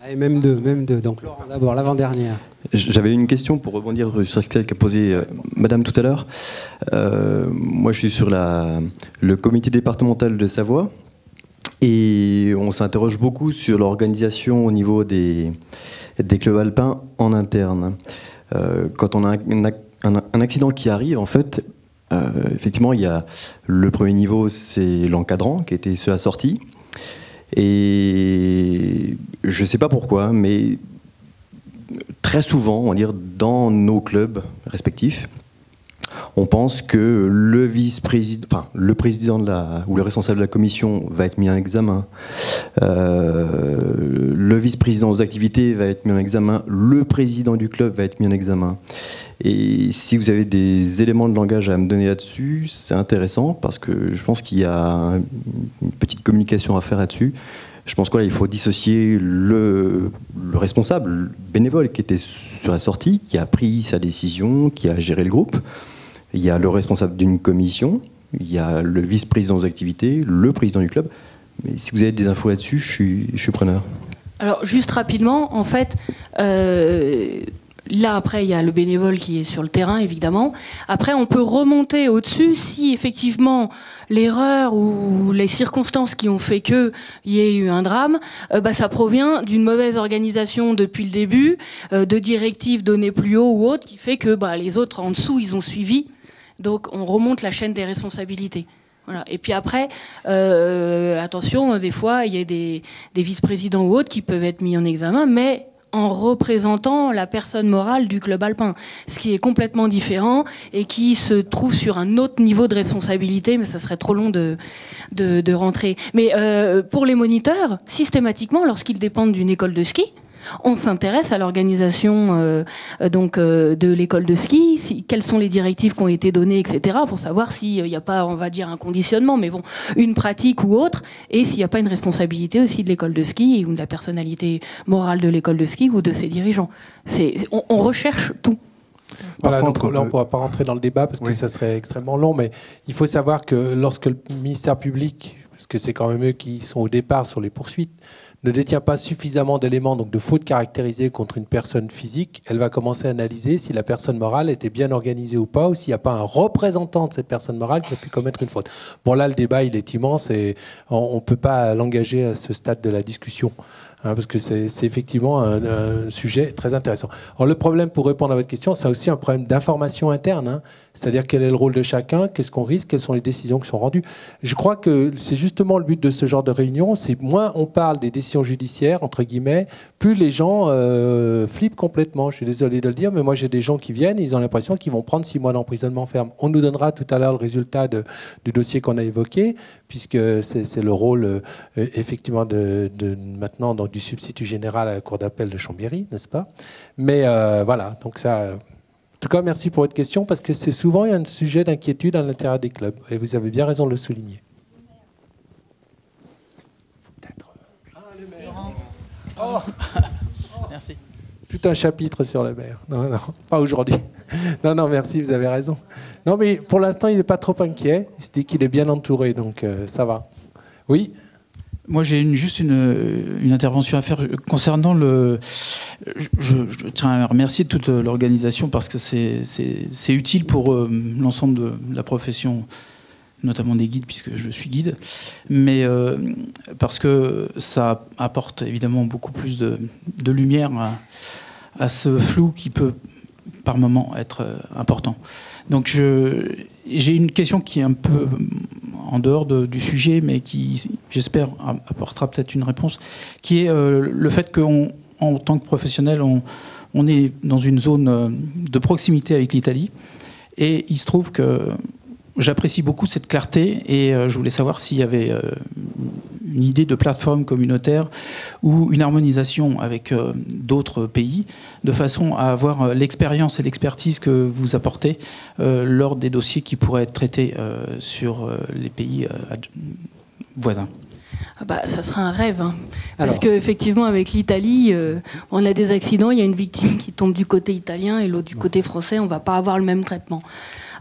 Allez, même deux. Donc Laurent d'abord, l'avant-dernière. J'avais une question pour rebondir sur ce qu'a posé Madame tout à l'heure. Moi, je suis sur le comité départemental de Savoie et on s'interroge beaucoup sur l'organisation au niveau des clubs alpins en interne. Quand on a un accident qui arrive, en fait, effectivement, il y a le premier niveau, c'est l'encadrant qui était sur la sortie. Et je ne sais pas pourquoi, mais très souvent, on va dire, dans nos clubs respectifs, on pense que le vice-président, enfin, le président ou le responsable de la commission va être mis en examen, le vice-président aux activités va être mis en examen, le président du club va être mis en examen. Et si vous avez des éléments de langage à me donner là-dessus, c'est intéressant parce que je pense qu'il y a une petite communication à faire là-dessus. Je pense qu'il faut dissocier le responsable bénévole qui était sur la sortie, qui a pris sa décision, qui a géré le groupe. Il y a le responsable d'une commission, il y a le vice-président aux activités, le président du club. Mais si vous avez des infos là-dessus, je suis preneur. Alors, juste rapidement, en fait, là, après, il y a le bénévole qui est sur le terrain, évidemment. Après, on peut remonter au-dessus si, effectivement, l'erreur ou les circonstances qui ont fait qu'il y ait eu un drame, ça provient d'une mauvaise organisation depuis le début, de directives données plus haut ou autres, qui fait que les autres en dessous, ils ont suivi. Donc, on remonte la chaîne des responsabilités. Voilà. Et puis après, attention, des fois, il y a des vice-présidents ou autres qui peuvent être mis en examen, mais en représentant la personne morale du club alpin, ce qui est complètement différent et qui se trouve sur un autre niveau de responsabilité, mais ça serait trop long de rentrer. Mais pour les moniteurs, systématiquement, lorsqu'ils dépendent d'une école de ski, on s'intéresse à l'organisation de l'école de ski, quelles sont les directives qui ont été données, etc., pour savoir s'il n'y a pas, on va dire, un conditionnement, mais bon, une pratique ou autre, et s'il n'y a pas une responsabilité aussi de l'école de ski ou de la personnalité morale de l'école de ski ou de ses dirigeants. On recherche tout. Voilà, donc là, on ne pourra pas rentrer dans le débat parce que ça serait extrêmement long, mais il faut savoir que lorsque le ministère public, parce que c'est quand même eux qui sont au départ sur les poursuites, ne détient pas suffisamment d'éléments, donc de fautes caractérisées contre une personne physique, elle va commencer à analyser si la personne morale était bien organisée ou pas, ou s'il n'y a pas un représentant de cette personne morale qui a pu commettre une faute. Bon, là, le débat, il est immense et on ne peut pas l'engager à ce stade de la discussion, parce que c'est effectivement un sujet très intéressant. Alors, le problème, pour répondre à votre question, c'est aussi un problème d'information interne, c'est-à-dire quel est le rôle de chacun, qu'est-ce qu'on risque, quelles sont les décisions qui sont rendues. Je crois que c'est justement le but de ce genre de réunion, c'est moins on parle des décisions judiciaires, entre guillemets, plus les gens flippent complètement. Je suis désolé de le dire, mais moi j'ai des gens qui viennent, ils ont l'impression qu'ils vont prendre 6 mois d'emprisonnement ferme. On nous donnera tout à l'heure le résultat du dossier qu'on a évoqué, puisque c'est le rôle effectivement maintenant donc, du substitut général à la Cour d'appel de Chambéry, n'est-ce pas? Mais voilà, donc ça... En tout cas, merci pour votre question, parce que c'est souvent un sujet d'inquiétude à l'intérieur des clubs, et vous avez bien raison de le souligner. Oh. Merci. Tout un chapitre sur le maire. Non, pas aujourd'hui. Non, merci, vous avez raison. Non, mais pour l'instant, il n'est pas trop inquiet. Il se dit qu'il est bien entouré, donc ça va. Oui. Moi, j'ai juste une intervention à faire concernant le... Je tiens à remercier toute l'organisation parce que c'est utile pour l'ensemble de la profession, notamment des guides, puisque je suis guide, mais parce que ça apporte évidemment beaucoup plus de lumière à ce flou qui peut, par moment, être important. Donc j'ai une question qui est un peu en dehors du sujet, mais qui, j'espère, apportera peut-être une réponse, qui est le fait qu'en tant que professionnel, on est dans une zone de proximité avec l'Italie, et il se trouve que j'apprécie beaucoup cette clarté, et je voulais savoir s'il y avait une idée de plateforme communautaire ou une harmonisation avec d'autres pays, de façon à avoir l'expérience et l'expertise que vous apportez lors des dossiers qui pourraient être traités sur les pays voisins. Ça serait un rêve, parce qu'effectivement avec l'Italie, on a des accidents, il y a une victime qui tombe du côté italien et l'autre du côté français, on ne va pas avoir le même traitement.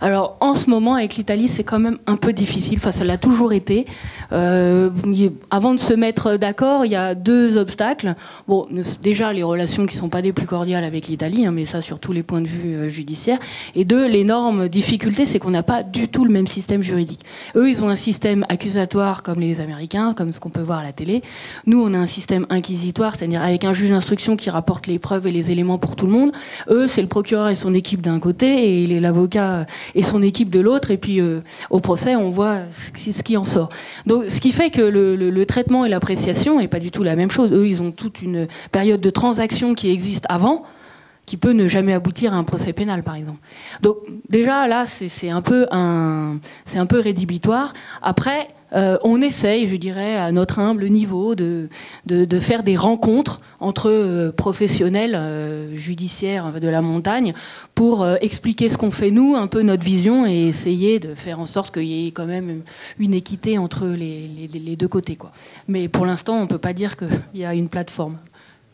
Alors en ce moment avec l'Italie c'est quand même un peu difficile, enfin ça l'a toujours été. Avant de se mettre d'accord, il y a 2 obstacles. Bon, déjà les relations qui ne sont pas les plus cordiales avec l'Italie, mais ça sur tous les points de vue judiciaires. Et 2, l'énorme difficulté, c'est qu'on n'a pas du tout le même système juridique. Eux, ils ont un système accusatoire comme les Américains, comme ce qu'on peut voir à la télé. Nous, on a un système inquisitoire, c'est-à-dire avec un juge d'instruction qui rapporte les preuves et les éléments pour tout le monde. Eux, c'est le procureur et son équipe d'un côté et l'avocat et son équipe de l'autre, et puis au procès, on voit ce qui en sort. Donc, ce qui fait que le traitement et l'appréciation n'est pas du tout la même chose. Eux, ils ont toute une période de transaction qui existe avant, qui peut ne jamais aboutir à un procès pénal, par exemple. Donc déjà, là, c'est un peu rédhibitoire. Après, on essaye, je dirais, à notre humble niveau, de faire des rencontres entre professionnels judiciaires de la montagne pour expliquer ce qu'on fait nous, un peu notre vision, et essayer de faire en sorte qu'il y ait quand même une équité entre les deux côtés, quoi. Mais pour l'instant, on ne peut pas dire qu'il y a une plateforme.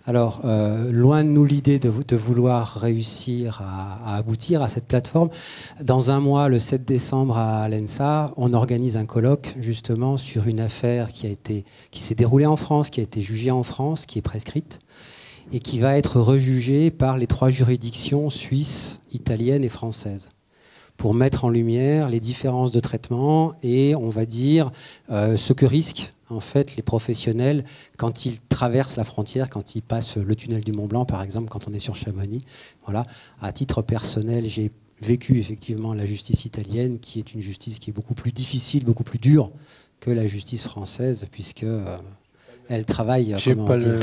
Alors, loin de nous l'idée de vouloir réussir à aboutir à cette plateforme. Dans un mois, le 7 décembre à l'ENSA, on organise un colloque justement sur une affaire qui s'est déroulée en France, qui a été jugée en France, qui est prescrite et qui va être rejugée par les 3 juridictions suisses, italiennes et françaises, pour mettre en lumière les différences de traitement et, on va dire, ce que risquent en fait les professionnels quand ils traversent la frontière, quand ils passent le tunnel du Mont Blanc, par exemple, quand on est sur Chamonix. Voilà. À titre personnel, j'ai vécu effectivement la justice italienne, qui est une justice qui est beaucoup plus difficile, beaucoup plus dure que la justice française, puisque elle travaille. J'ai pas le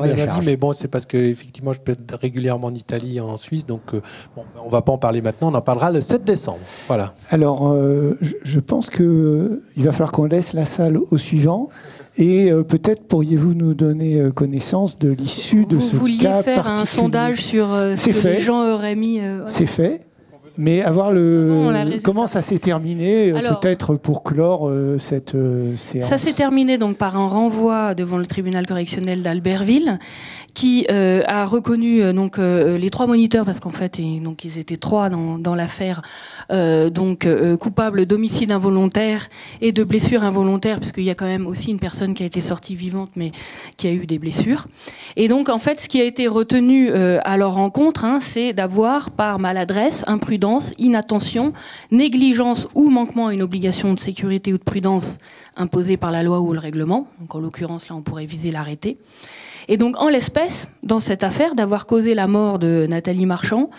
même avis, mais bon, c'est parce que effectivement, je peux être régulièrement en Italie, en Suisse, donc bon, on va pas en parler maintenant. On en parlera le 7 décembre. Voilà. Alors, je pense que il va falloir qu'on laisse la salle au suivant. Et peut-être pourriez-vous nous donner connaissance de l'issue de ce cas particulier. Vous vouliez faire un sondage sur ce que les gens auraient mis. C'est fait. Mais avoir comment ça s'est terminé, peut-être pour clore cette séance. Ça s'est terminé donc par un renvoi devant le tribunal correctionnel d'Albertville, qui a reconnu les 3 moniteurs, parce qu'en fait ils étaient 3 dans l'affaire, coupables d'homicide involontaire et de blessure involontaire, puisqu'il y a quand même aussi une personne qui a été sortie vivante mais qui a eu des blessures. Et donc en fait ce qui a été retenu à leur rencontre, c'est d'avoir par maladresse, imprudence, inattention, négligence ou manquement à une obligation de sécurité ou de prudence imposée par la loi ou le règlement, donc en l'occurrence là on pourrait viser l'arrêté, et donc en l'espèce, dans cette affaire, d'avoir causé la mort de Nathalie Marchand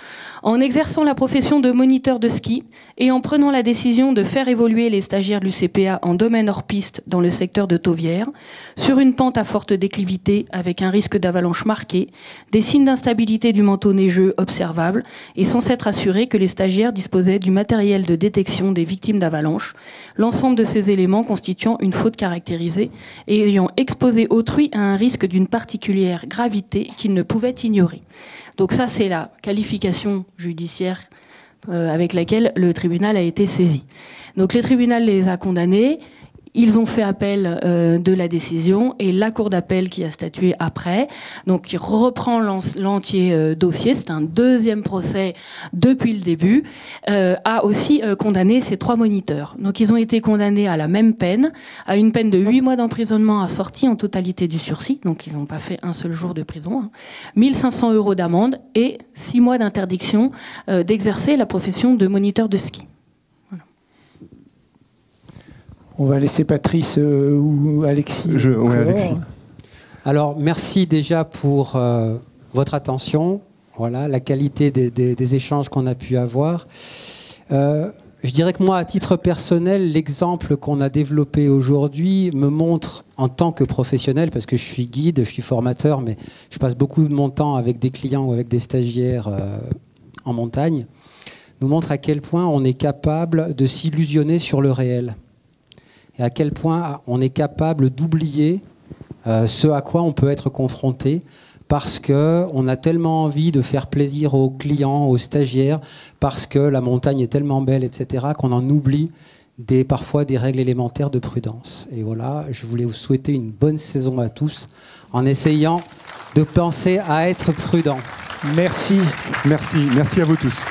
en exerçant la profession de moniteur de ski et en prenant la décision de faire évoluer les stagiaires de l'UCPA en domaine hors piste dans le secteur de Tauvière, sur une pente à forte déclivité avec un risque d'avalanche marqué, des signes d'instabilité du manteau neigeux observables et sans s'être assuré que les stagiaires disposaient du matériel de détection des victimes d'avalanche, l'ensemble de ces éléments constituant une faute caractérisée et ayant exposé autrui à un risque d'une particulière gravité qu'il ne pouvait ignorer. Donc ça, c'est la qualification judiciaire avec laquelle le tribunal a été saisi. Donc le tribunal les a condamnés. Ils ont fait appel de la décision et la cour d'appel qui a statué après, donc qui reprend l'entier dossier, c'est un deuxième procès depuis le début, a aussi condamné ces 3 moniteurs. Donc ils ont été condamnés à la même peine, à une peine de 8 mois d'emprisonnement assortie en totalité du sursis, donc ils n'ont pas fait un seul jour de prison, 1 500 € d'amende et 6 mois d'interdiction d'exercer la profession de moniteur de ski. On va laisser Patrice ou Alexis. Alexis. Alors, merci déjà pour votre attention, voilà, la qualité des échanges qu'on a pu avoir. Je dirais que moi, à titre personnel, l'exemple qu'on a développé aujourd'hui me montre, en tant que professionnel, parce que je suis guide, je suis formateur, mais je passe beaucoup de mon temps avec des clients ou avec des stagiaires en montagne, nous montre à quel point on est capable de s'illusionner sur le réel. Et à quel point on est capable d'oublier ce à quoi on peut être confronté, parce qu'on a tellement envie de faire plaisir aux clients, aux stagiaires, parce que la montagne est tellement belle, etc., qu'on en oublie parfois des règles élémentaires de prudence. Et voilà, je voulais vous souhaiter une bonne saison à tous, en essayant de penser à être prudent. Merci. Merci à vous tous.